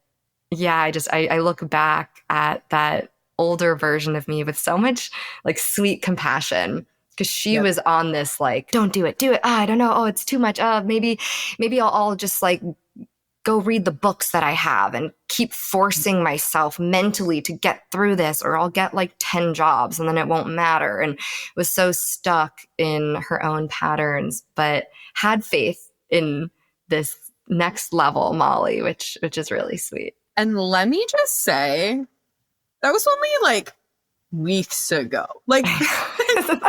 Speaker 1: yeah, I look back at that older version of me with so much like sweet compassion because she
Speaker 2: Yep.
Speaker 1: was on this like, don't do it, do it. I don't know. Oh, it's too much. Maybe I'll just like go read the books that I have and keep forcing myself mentally to get through this, or I'll get like 10 jobs and then it won't matter. And was so stuck in her own patterns, but had faith in this next level, Molly, which is really sweet.
Speaker 2: And let me just say, that was only like weeks ago. Like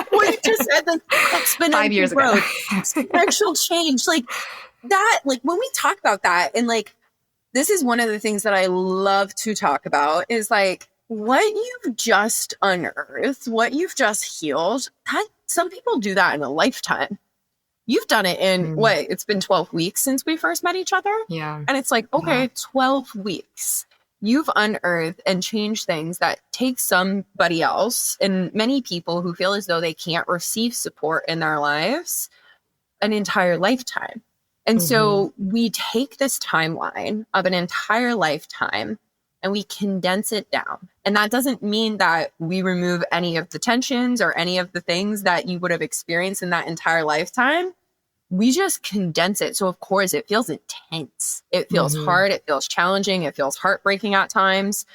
Speaker 2: what you just said, like
Speaker 1: 5 years
Speaker 2: exponential
Speaker 1: ago.
Speaker 2: growth, exponential change, like that, like when we talk about that, and like this is one of the things that I love to talk about is like what you've just unearthed, what you've just healed. That some people do that in a lifetime. You've done it in what? It's been 12 weeks since we first met each other.
Speaker 1: Yeah.
Speaker 2: And it's like, okay,
Speaker 1: Yeah.
Speaker 2: 12 weeks. You've unearthed and changed things that take somebody else and many people who feel as though they can't receive support in their lives an entire lifetime. And so we take this timeline of an entire lifetime and we condense it down. And that doesn't mean that we remove any of the tensions or any of the things that you would have experienced in that entire lifetime. We just condense it. So of course it feels intense. It feels hard. It feels challenging. It feels heartbreaking at times.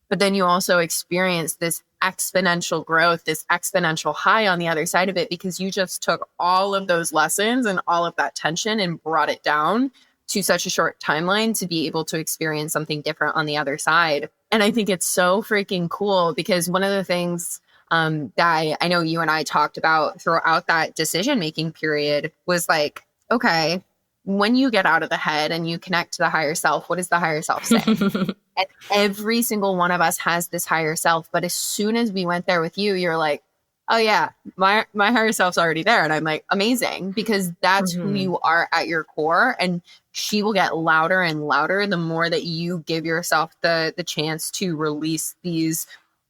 Speaker 2: But then you also experience this exponential growth, this exponential high on the other side of it, because you just took all of those lessons and all of that tension and brought it down to such a short timeline to be able to experience something different on the other side. And I think it's so freaking cool because one of the things that I know you and I talked about throughout that decision-making period was like, okay, when you get out of the head and you connect to the higher self, what does the higher self say? And every single one of us has this higher self. But as soon as we went there with you, you're like, oh yeah, my higher self's already there. And I'm like, amazing, because that's who you are at your core. And she will get louder and louder the more that you give yourself the chance to release these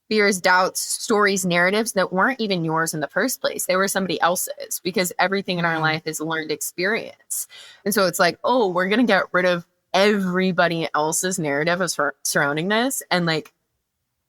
Speaker 2: fears, doubts, stories, narratives that weren't even yours in the first place. They were somebody else's, because everything in our life is learned experience. And so it's like, oh, we're going to get rid of everybody else's narrative surrounding this. And like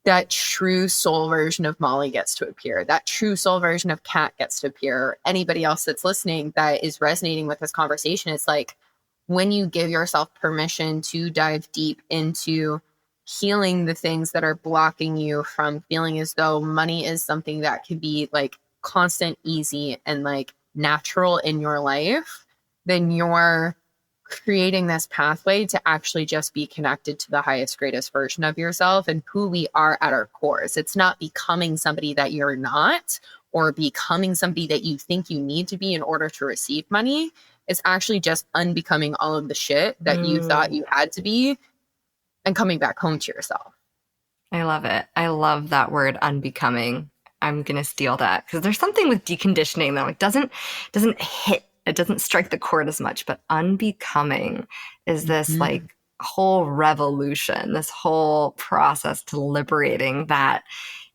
Speaker 2: that true soul version of Molly gets to appear. That true soul version of Kat gets to appear. Anybody else that's listening that is resonating with this conversation, it's like when you give yourself permission to dive deep into healing the things that are blocking you from feeling as though money is something that could be like constant, easy, and like natural in your life, then you're creating this pathway to actually just be connected to the highest, greatest version of yourself and who we are at our cores. It's not becoming somebody that you're not or becoming somebody that you think you need to be in order to receive money. It's actually just unbecoming all of the shit that you thought
Speaker 1: Mm.
Speaker 2: you had to be and coming back home to yourself.
Speaker 1: I love it. I love that word unbecoming. I'm gonna steal that because there's something with deconditioning that like doesn't hit, it doesn't strike the chord as much, but unbecoming is this
Speaker 2: Mhm.
Speaker 1: like whole revolution, this whole process to liberating that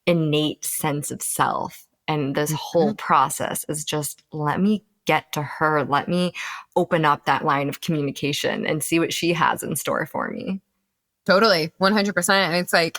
Speaker 1: innate sense of self. And this whole
Speaker 2: Mhm.
Speaker 1: process is just let me get to her, let me open up that line of communication and see what she has in store for me.
Speaker 2: Totally, 100%. And it's like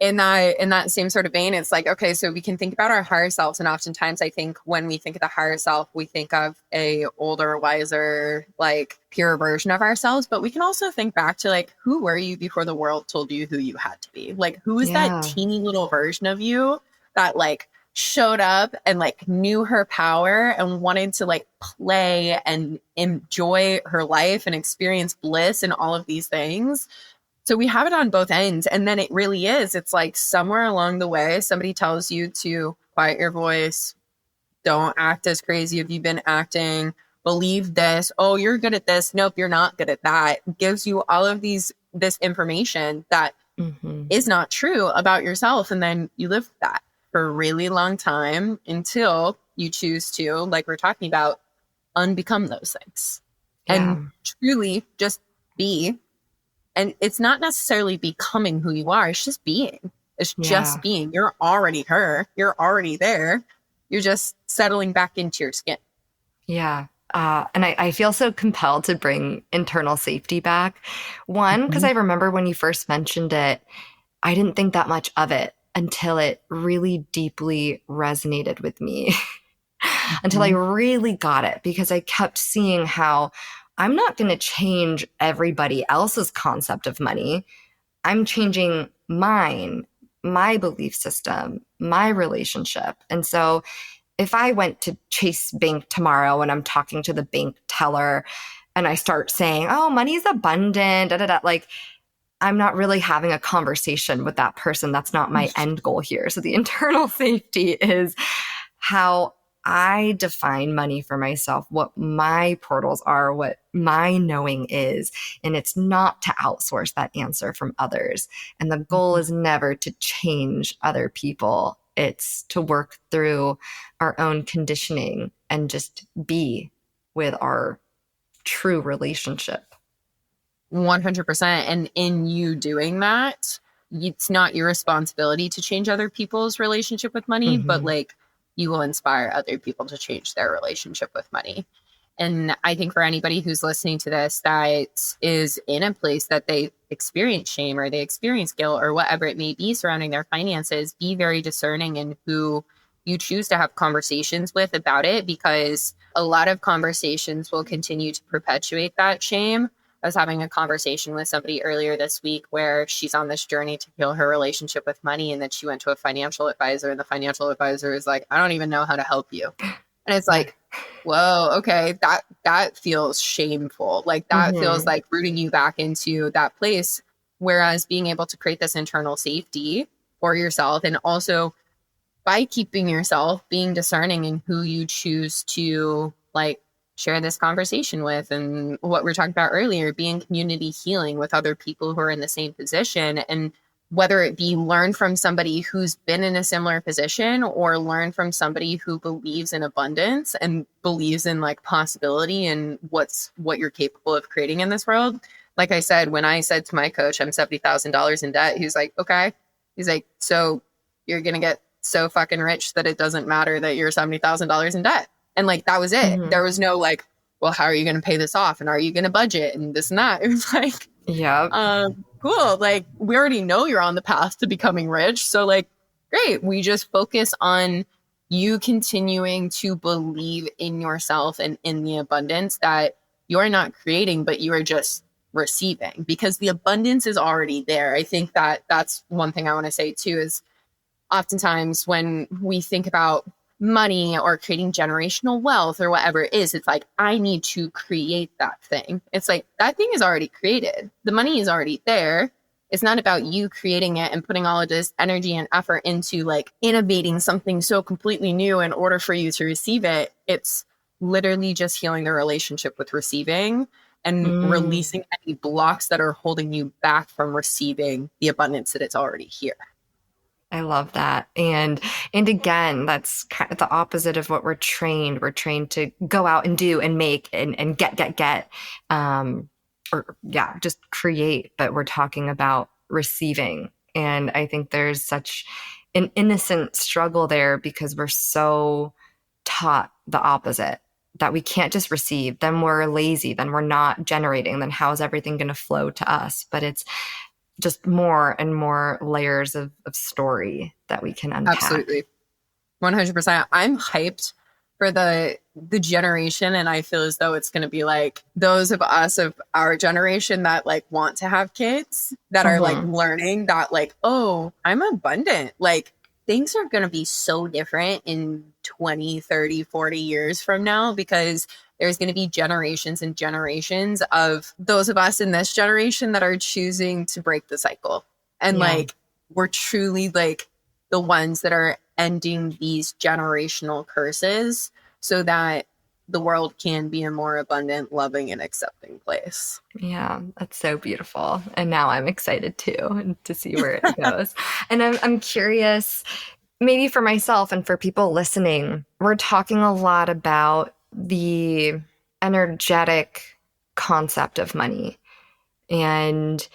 Speaker 2: in that same sort of vein, it's like, okay, so we can think about our higher selves, and oftentimes I think when we think of the higher self, we think of a older, wiser, like pure version of ourselves. But we can also think back to like, who were you before the world told you who you had to be? Like, who is that
Speaker 1: Yeah.
Speaker 2: teeny little version of you that like showed up and like knew her power and wanted to like play and enjoy her life and experience bliss and all of these things? So we have it on both ends. And then it really is. It's like somewhere along the way, somebody tells you to quiet your voice, don't act as crazy if you've been acting, believe this. Oh, you're good at this. Nope, you're not good at that. Gives you all of this information that
Speaker 1: Hmm.
Speaker 2: is not true about yourself. And then you live with that for a really long time until you choose to, like we're talking about, unbecome those things and
Speaker 1: Yeah.
Speaker 2: truly just be. And it's not necessarily becoming who you are, it's just being. It's just
Speaker 1: Yeah.
Speaker 2: being. You're already her, you're already there. You're just settling back into your skin.
Speaker 1: Yeah. And I feel so compelled to bring internal safety back. One, because
Speaker 2: Mhm.
Speaker 1: I remember when you first mentioned it, I didn't think that much of it until it really deeply resonated with me, until I
Speaker 2: Mhm.
Speaker 1: really got it, because I kept seeing how I'm not going to change everybody else's concept of money. I'm changing mine, my belief system, my relationship. And so if I went to Chase Bank tomorrow and I'm talking to the bank teller and I start saying, oh, money's abundant, da da da, like I'm not really having a conversation with that person. That's not my end goal here. So the internal safety is how I define money for myself, what my portals are, what my knowing is. And it's not to outsource that answer from others. And the goal
Speaker 2: Mhm.
Speaker 1: is never to change other people, it's to work through our own conditioning and just be with our true relationship.
Speaker 2: 100%. And in you doing that, it's not your responsibility to change other people's relationship with money, but
Speaker 1: Mm-hmm.
Speaker 2: like you will inspire other people to change their relationship with money. And I think for anybody who's listening to this that is in a place that they experience shame or they experience guilt or whatever it may be surrounding their finances, be very discerning in who you choose to have conversations with about it, because a lot of conversations will continue to perpetuate that shame. I was having a conversation with somebody earlier this week where she's on this journey to heal her relationship with money. And then she went to a financial advisor, and the financial advisor is like, I don't even know how to help you. And it's
Speaker 1: Yeah.
Speaker 2: like, whoa, okay, that feels shameful. Like that feels
Speaker 1: Mm-hmm.
Speaker 2: like rooting you back into that place. Whereas being able to create this internal safety for yourself, and also by keeping yourself being discerning in who you choose to like share this conversation with, and what we are talking about earlier, being community healing with other people who are in the same position, and whether it be learn from somebody who's been in a similar position or learn from somebody who believes in abundance and believes in like possibility and what you're capable of creating in this world. Like I said, when I said to my coach I'm $70,000 in debt, he's like, okay. He's like, so you're gonna get so fucking rich that it doesn't matter that you're $70,000 in debt. And like that was it.
Speaker 1: Mm-hmm.
Speaker 2: There was no like, well, how are you going to pay this off? And are you going to budget and this and that? It was like,
Speaker 1: Yep.
Speaker 2: cool. Like we already know you're on the path to becoming rich. So like, great. We just focus on you continuing to believe in yourself and in the abundance that you're not creating, but you are just receiving, because the abundance is already there. I think that that's one thing I want to say too, is oftentimes when we think about money or creating generational wealth or whatever it is, it's like, I need to create that thing. It's like, that thing is already created. The money is already there. It's not about you creating it and putting all of this energy and effort into like innovating something so completely new in order for you to receive it. It's literally just healing the relationship with receiving and
Speaker 1: Mm.
Speaker 2: releasing any blocks that are holding you back from receiving the abundance that it's already here.
Speaker 1: I love that. And again, that's kind of the opposite of what we're trained. We're trained to go out and do and make and get. Or yeah, just create, but we're talking about receiving. And I think there's such an innocent struggle there because we're so taught the opposite that we can't just receive, then we're lazy, then we're not generating, then how is everything going to flow to us? But it's just more and more layers of story that we can unpack.
Speaker 2: Absolutely. 100%. I'm hyped for the generation, and I feel as though it's going to be like those of us of our generation that like want to have kids that are like
Speaker 1: Mm-hmm.
Speaker 2: learning that like, oh, I'm abundant. Like things are going to be so different in 20, 30, 40 years from now because there's going to be generations and generations of those of us in this generation that are choosing to break the cycle. And
Speaker 1: Yeah.
Speaker 2: like we're truly like the ones that are ending these generational curses so that the world can be a more abundant, loving, and accepting place.
Speaker 1: Yeah, that's so beautiful. And now I'm excited too to see where it goes. And I'm curious, maybe for myself and for people listening, we're talking a lot about the energetic concept of money and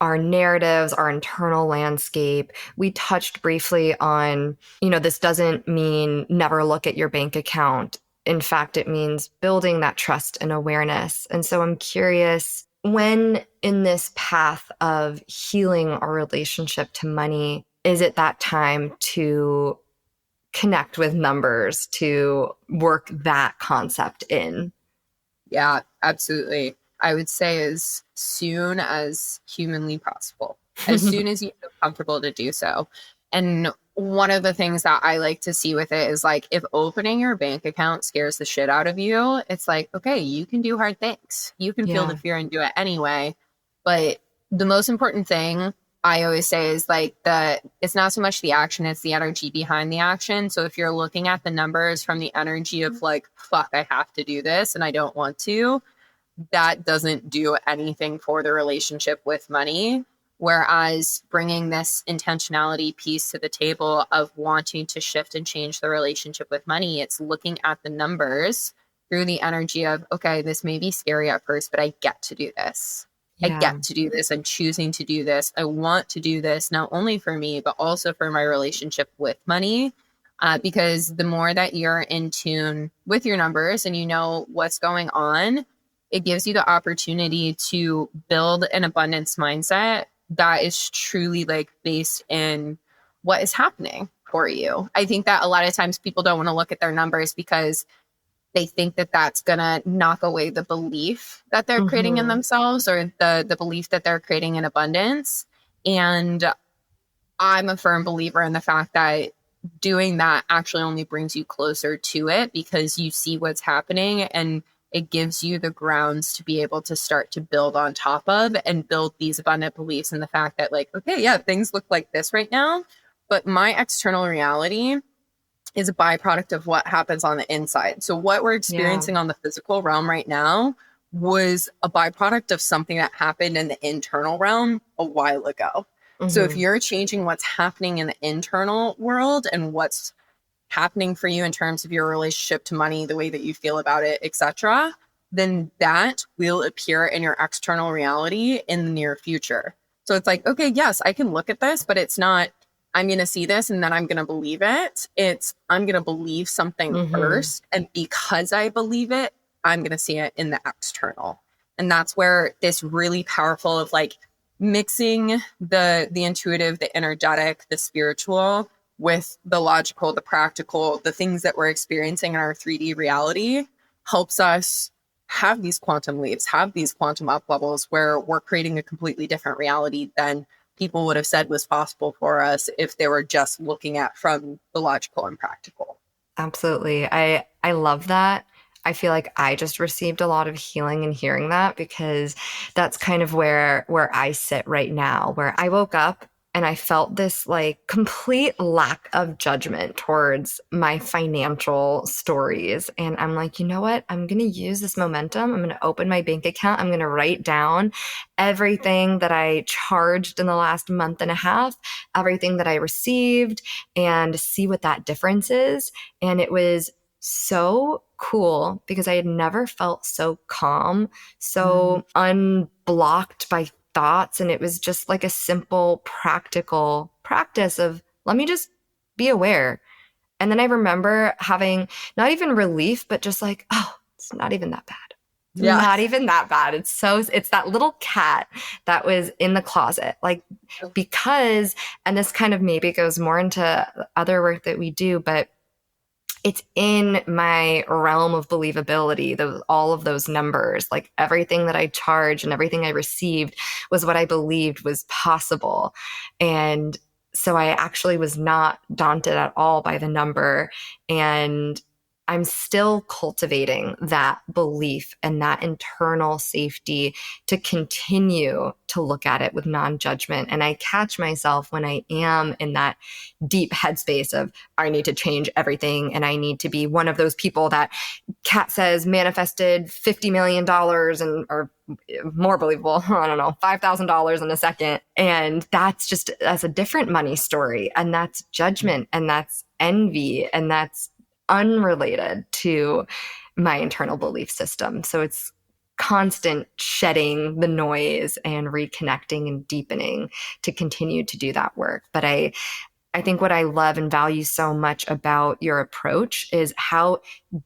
Speaker 1: our narratives, our internal landscape. We touched briefly on, this doesn't mean never look at your bank account. In fact, it means building that trust and awareness. And so I'm curious, when in this path of healing our relationship to money, is it that time to connect with numbers, to work that concept in?
Speaker 2: Yeah, absolutely. I would say as soon as humanly possible, as soon as you feel comfortable to do so. And one of the things that I like to see with it is like if opening your bank account scares the shit out of you, it's like, okay, you can do hard things. You can feel the
Speaker 1: Yeah.
Speaker 2: fear and do it anyway. But the most important thing I always say is like it's not so much the action, it's the energy behind the action. So if you're looking at the numbers from the energy of like, fuck, I have to do this and I don't want to, that doesn't do anything for the relationship with money. Whereas bringing this intentionality piece to the table of wanting to shift and change the relationship with money, it's looking at the numbers through the energy of, okay, this may be scary at first, but I get to do this. I
Speaker 1: Yeah.
Speaker 2: get to do this. I'm choosing to do this. I want to do this not only for me, but also for my relationship with money. Because the more that you're in tune with your numbers and you know what's going on, it gives you the opportunity to build an abundance mindset that is truly like based in what is happening for you. I think that a lot of times people don't want to look at their numbers because they think that that's going to knock away the belief that they're creating in
Speaker 1: Hmm.
Speaker 2: themselves or the belief that they're creating in abundance. And I'm a firm believer in the fact that doing that actually only brings you closer to it because you see what's happening and it gives you the grounds to be able to start to build on top of and build these abundant beliefs in the fact that, like, okay, yeah, things look like this right now, but my external reality is a byproduct of what happens on the inside. So, what we're
Speaker 1: Yeah.
Speaker 2: experiencing on the physical realm right now was a byproduct of something that happened in the internal realm a while ago. So, if
Speaker 1: Hmm.
Speaker 2: you're changing what's happening in the internal world and what's happening for you in terms of your relationship to money, the way that you feel about it, etc., then that will appear in your external reality in the near future. So it's like, okay, yes, I can look at this, but it's not, I'm going to see this and then I'm going to believe it. It's, I'm going to believe something
Speaker 1: Hmm.
Speaker 2: first. And because I believe it, I'm going to see it in the external. And that's where this really powerful of like mixing the intuitive, the energetic, the spiritual with the logical, the practical, the things that we're experiencing in our 3D reality helps us have these quantum leaps, have these quantum up levels where we're creating a completely different reality than people would have said was possible for us if they were just looking at from the logical and practical.
Speaker 1: Absolutely. I love that. I feel like I just received a lot of healing in hearing that because that's kind of where I sit right now, where I woke up and I felt this like complete lack of judgment towards my financial stories. And I'm like, you know what? I'm going to use this momentum. I'm going to open my bank account. I'm going to write down everything that I charged in the last month and a half, everything that I received, and see what that difference is. And it was so cool because I had never felt so calm,
Speaker 2: Mm.
Speaker 1: so unblocked by thoughts. And it was just like a simple, practical practice of let me just be aware. And then I remember having not even relief, but just like, oh, it's not even that bad. It's
Speaker 2: Yeah.
Speaker 1: not even that bad. It's that little cat that was in the closet. Like, because, and this kind of maybe goes more into other work that we do, but it's in my realm of believability, all of those numbers, like everything that I charged and everything I received was what I believed was possible. And so I actually was not daunted at all by the number. And I'm still cultivating that belief and that internal safety to continue to look at it with non-judgment. And I catch myself when I am in that deep headspace of I need to change everything and I need to be one of those people that Kat says manifested $50 million and or more believable, I don't know, $5,000 in a second. And that's a different money story. And that's judgment and that's envy and that's unrelated to my internal belief system. So it's constant shedding the noise and reconnecting and deepening to continue to do that work. But I think what I love and value so much about your approach is how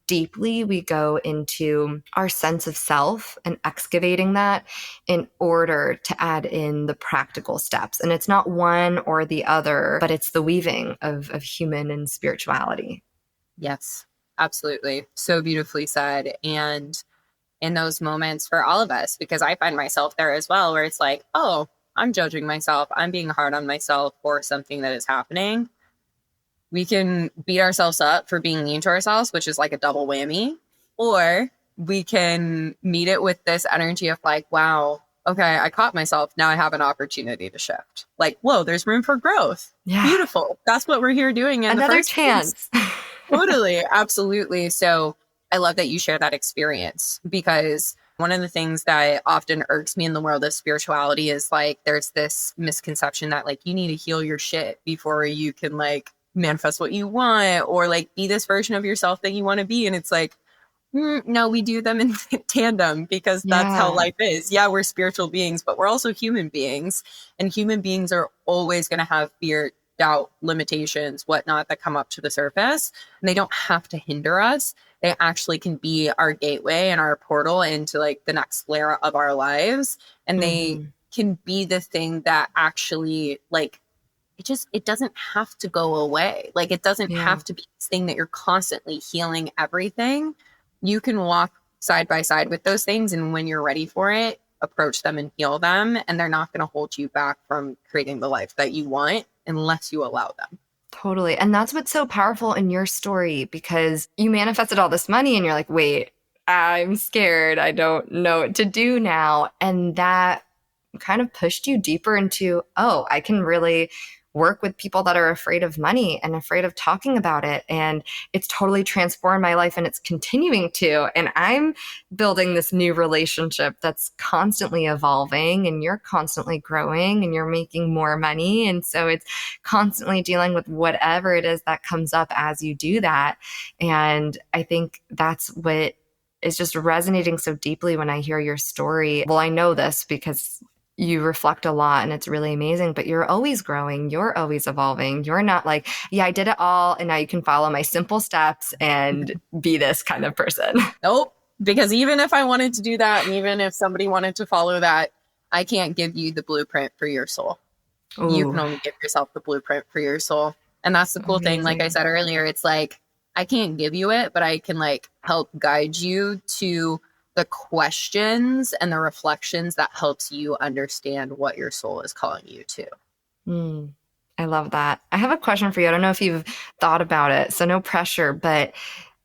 Speaker 1: deeply we go into our sense of self and excavating that in order to add in the practical steps. And it's not one or the other, but it's the weaving of human and spirituality.
Speaker 2: Yes, absolutely. So beautifully said. And in those moments for all of us, because I find myself there as well, where it's like, oh, I'm judging myself. I'm being hard on myself for something that is happening. We can beat ourselves up for being mean to ourselves, which is like a double whammy. Or we can meet it with this energy of like, wow, okay, I caught myself. Now I have an opportunity to shift. Like, whoa, there's room for growth.
Speaker 1: Yeah.
Speaker 2: Beautiful. That's what we're here doing in the
Speaker 1: Another
Speaker 2: first place.
Speaker 1: chance.
Speaker 2: Totally. Absolutely. So I love that you share that experience because one of the things that often irks me in the world of spirituality is like there's this misconception that like you need to heal your shit before you can like manifest what you want or like be this version of yourself that you want to be. And it's like, no, we do them in tandem because that's how
Speaker 1: Yeah,
Speaker 2: life is. Yeah, we're spiritual beings, but we're also human beings. And human beings are always going to have fear, doubt, limitations, whatnot that come up to the surface. And they don't have to hinder us. They actually can be our gateway and our portal into like the next layer of our lives. And they
Speaker 1: mm-hmm.
Speaker 2: can be the thing that actually like it doesn't have to go away. Like it doesn't
Speaker 1: Yeah,
Speaker 2: have to be this thing that you're constantly healing everything. You can walk side by side with those things. And when you're ready for it, approach them and heal them. And they're not going to hold you back from creating the life that you want unless you allow them.
Speaker 1: totally. And that's what's so powerful in your story because you manifested all this money and you're like, wait, I'm scared. I don't know what to do now. And that kind of pushed you deeper into, oh, I can really work with people that are afraid of money and afraid of talking about it. And it's totally transformed my life and it's continuing to. And I'm building this new relationship that's constantly evolving and you're constantly growing and you're making more money. And so it's constantly dealing with whatever it is that comes up as you do that. And I think that's what is just resonating so deeply when I hear your story. Well, I know this because you reflect a lot and it's really amazing, but you're always growing. You're always evolving. You're not like, yeah, I did it all. And now you can follow my simple steps and be this kind of person.
Speaker 2: Nope. Because even if I wanted to do that, and even if somebody wanted to follow that, I can't give you the blueprint for your soul. You can
Speaker 1: Ooh,
Speaker 2: only give yourself the blueprint for your soul. And that's the cool thing. Like I
Speaker 1: amazing.
Speaker 2: said earlier, it's like, I can't give you it, but I can like help guide you to the questions and the reflections that helps you understand what your soul is calling you to.
Speaker 1: Mm, I love that. I have a question for you. I don't know if you've thought about it, so no pressure, but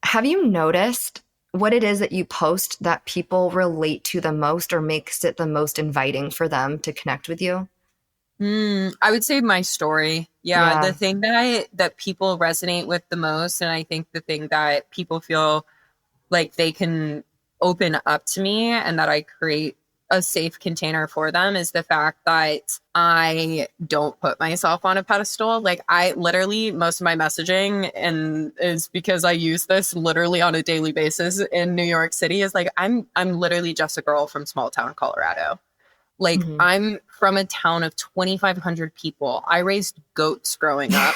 Speaker 1: have you noticed what it is that you post that people relate to the most or makes it the most inviting for them to connect with you?
Speaker 2: I would say my story. Yeah, the
Speaker 1: Yeah.
Speaker 2: thing that people resonate with the most, and I think the thing that people feel like they can open up to me and that I create a safe container for them is the fact that I don't put myself on a pedestal. Like I literally most of my messaging and is because I use this literally on a daily basis in New York City is like I'm literally just a girl from small town Colorado. Like
Speaker 1: Hmm.
Speaker 2: I'm from a town of 2,500 people. I raised goats growing up.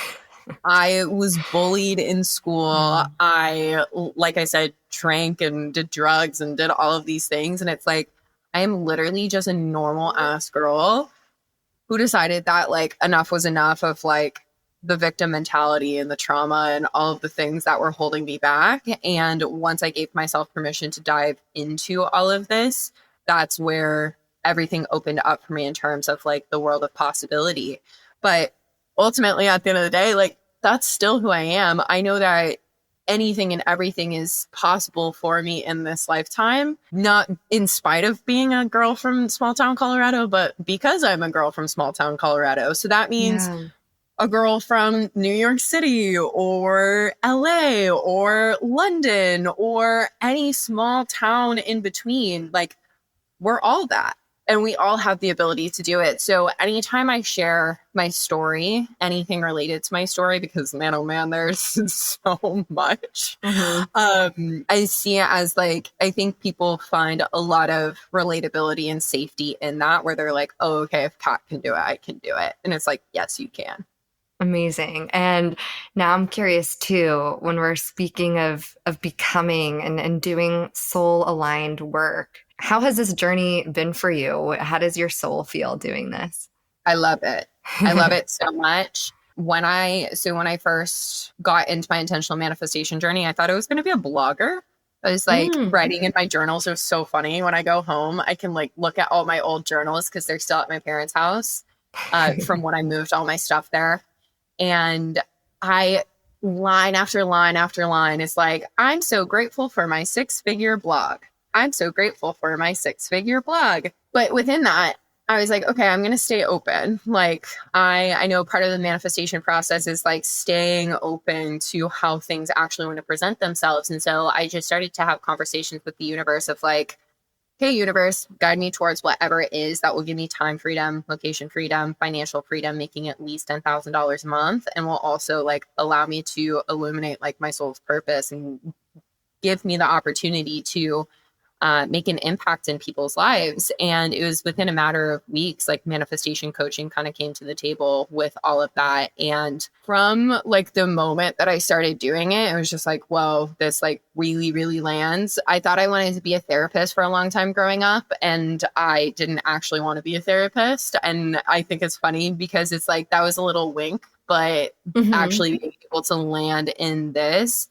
Speaker 2: I was bullied in school.
Speaker 1: Mm.
Speaker 2: Like I said, drank and did drugs and did all of these things. And it's like, I am literally just a normal ass girl who decided that like enough was enough of like the victim mentality and the trauma and all of the things that were holding me back. And once I gave myself permission to dive into all of this, that's where everything opened up for me in terms of like the world of possibility. But ultimately, at the end of the day, like that's still who I am. I know that anything and everything is possible for me in this lifetime, not in spite of being a girl from small town Colorado, but because I'm a girl from small town Colorado. So that means
Speaker 1: Yeah.
Speaker 2: a girl from New York City or LA or London or any small town in between. Like we're all that. And we all have the ability to do it. So anytime I share my story, anything related to my story, because man, oh man, there's so much.
Speaker 1: Hmm.
Speaker 2: I see it as like, I think people find a lot of relatability and safety in that, where they're like, oh, okay, if Kat can do it, I can do it. And it's like, yes, you can.
Speaker 1: Amazing. And now I'm curious too, when we're speaking of becoming and doing soul aligned work, how has this journey been for you? How does your soul feel doing this?
Speaker 2: I love it. I love it so much. When I first got into my intentional manifestation journey, I thought I was going to be a blogger. I was like
Speaker 1: Mm.
Speaker 2: writing in my journals. It was so funny. When I go home, I can like look at all my old journals because they're still at my parents' house from when I moved all my stuff there. And I line after line after line is like, I'm so grateful for my 6-figure blog. I'm so grateful for my 6-figure blog. But within that, I was like, okay, I'm going to stay open. Like I know part of the manifestation process is like staying open to how things actually want to present themselves. And so I just started to have conversations with the universe of like, hey, universe, guide me towards whatever it is that will give me time freedom, location freedom, financial freedom, making at least $10,000 a month, and will also like allow me to illuminate like my soul's purpose and give me the opportunity to make an impact in people's lives. And it was within a matter of weeks, like manifestation coaching kind of came to the table with all of that. And from like the moment that I started doing it, it was just like, whoa, this like really, really lands. I thought I wanted to be a therapist for a long time growing up, and I didn't actually want to be a therapist. And I think it's funny because it's like that was a little wink, but
Speaker 1: Hmm.
Speaker 2: actually being able to land in this,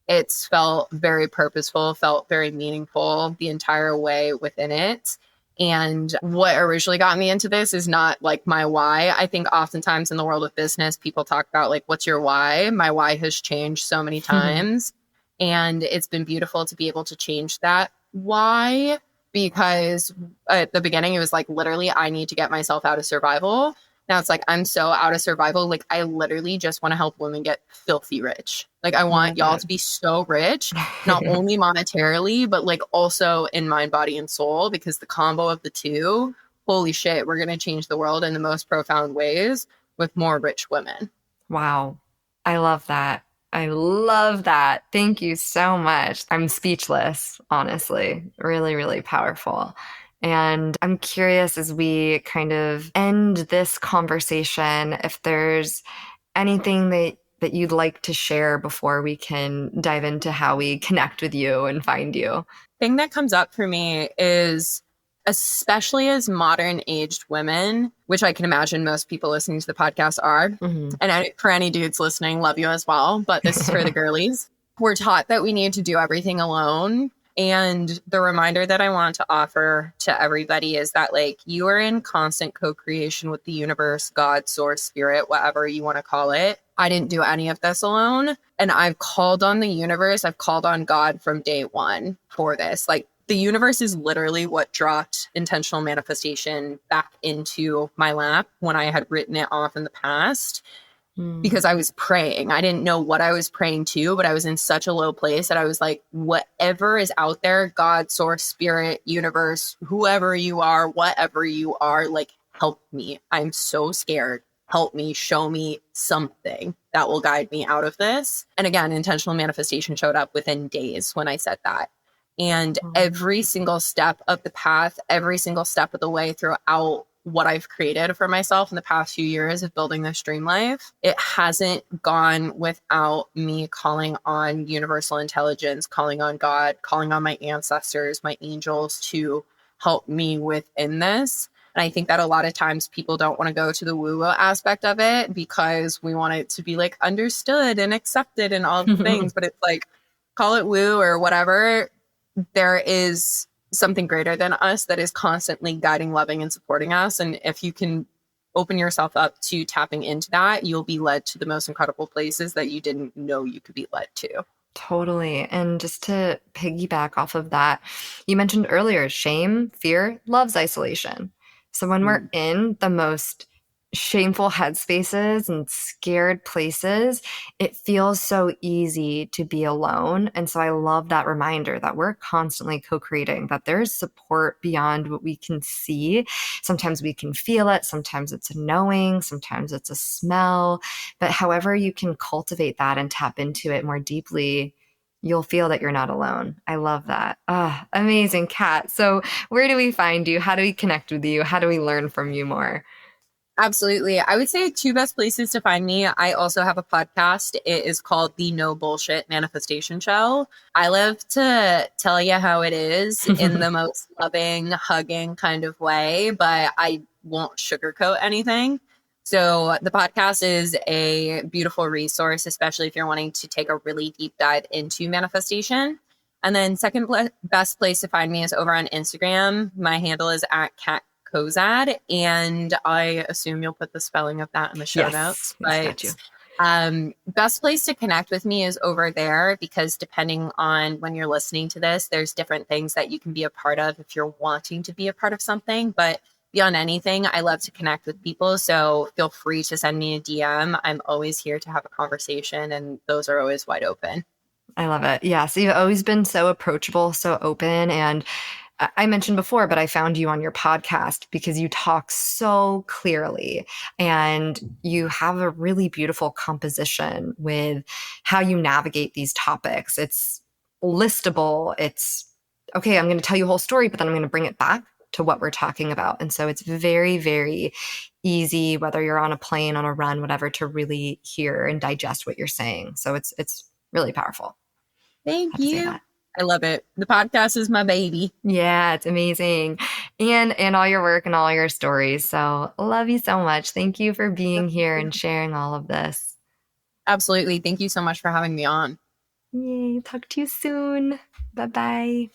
Speaker 2: it's felt very purposeful, felt very meaningful the entire way within it. And what originally got me into this is not like my why. I think oftentimes in the world of business, people talk about like, what's your why? My why has changed so many times. And it's been beautiful to be able to change that why, because at the beginning, it was like literally, I need to get myself out of survival. Now it's like I'm so out of survival. Like I literally just want to help women get filthy rich. Like I
Speaker 1: I
Speaker 2: want
Speaker 1: love
Speaker 2: y'all
Speaker 1: that.
Speaker 2: to be so rich, not only monetarily, but like also in mind, body, and soul, because the combo of the two, holy shit, we're gonna change the world in the most profound ways with more rich women.
Speaker 1: Wow. I love that. I love that. Thank you so much. I'm speechless, honestly. Really, really powerful. And I'm curious as we kind of end this conversation if there's anything that you'd like to share before we can dive into how we connect with you and find you.
Speaker 2: Thing that comes up for me is especially as modern aged women, which I can imagine most people listening to the podcast are.
Speaker 1: Mhm.
Speaker 2: And for any dudes listening, love you as well. But this is for the girlies. We're taught that we need to do everything alone. And the reminder that I want to offer to everybody is that, like, you are in constant co creation with the universe, God, source, spirit, whatever you want to call it. I didn't do any of this alone. And I've called on the universe, I've called on God from day one for this. Like, the universe is literally what dropped intentional manifestation back into my lap when I had written it off in the past
Speaker 1: Mm.
Speaker 2: because I was praying. I didn't know what I was praying to, but I was in such a low place that I was like, whatever is out there, God, source, spirit, universe, whoever you are, whatever you are, like, help me. I'm so scared. Help me, show me something that will guide me out of this. And again, intentional manifestation showed up within days when I said that. And
Speaker 1: Oh,
Speaker 2: every single step of the path, every single step of the way throughout what I've created for myself in the past few years of building this dream life, it hasn't gone without me calling on universal intelligence, calling on God, calling on my ancestors, my angels to help me within this. And I think that a lot of times people don't want to go to the woo-woo aspect of it because we want it to be like understood and accepted and all the things. But it's like, call it woo or whatever. There is something greater than us that is constantly guiding, loving, and supporting us. And if you can open yourself up to tapping into that, you'll be led to the most incredible places that you didn't know you could be led to.
Speaker 1: totally. And just to piggyback off of that, you mentioned earlier shame, fear, loves isolation. So when we're
Speaker 2: Mm.
Speaker 1: in the most shameful headspaces and scared places, it feels so easy to be alone. And so I love that reminder that we're constantly co creating, that there's support beyond what we can see. Sometimes we can feel it, sometimes it's a knowing, sometimes it's a smell. But however you can cultivate that and tap into it more deeply, you'll feel that you're not alone. I love that. Ah, amazing, Kat. So, where do we find you? How do we connect with you? How do we learn from you more?
Speaker 2: Absolutely. I would say two best places to find me. I also have a podcast. It is called The No Bullshit Manifestation Show. I love to tell you how it is in the most loving, hugging kind of way, but I won't sugarcoat anything. So the podcast is a beautiful resource, especially if you're wanting to take a really deep dive into manifestation. And then best place to find me is over on Instagram. My handle is at Kat Cozadd, and I assume you'll put the spelling of that in the show
Speaker 1: Yes,
Speaker 2: notes.
Speaker 1: yes, got
Speaker 2: But
Speaker 1: you.
Speaker 2: best place to connect with me is over there because depending on when you're listening to this, there's different things that you can be a part of if you're wanting to be a part of something. But beyond anything, I love to connect with people. So feel free to send me a DM. I'm always here to have a conversation, and those are always wide open.
Speaker 1: I love it. Yeah. So you've always been so approachable, so open. And I mentioned before, but I found you on your podcast because you talk so clearly and you have a really beautiful composition with how you navigate these topics. It's listable. It's okay, I'm going to tell you a whole story, but then I'm going to bring it back to what we're talking about. And so it's very, very easy, whether you're on a plane, on a run, whatever, to really hear and digest what you're saying. So it's really powerful. I
Speaker 2: Thank
Speaker 1: have to say
Speaker 2: you.
Speaker 1: that.
Speaker 2: I love it. The podcast is my baby.
Speaker 1: Yeah, it's amazing. And all your work and all your stories. So, love you so much. Thank you for being here and sharing all of this.
Speaker 2: Absolutely. Thank you so much for having me on.
Speaker 1: Yay, talk to you soon. Bye-bye.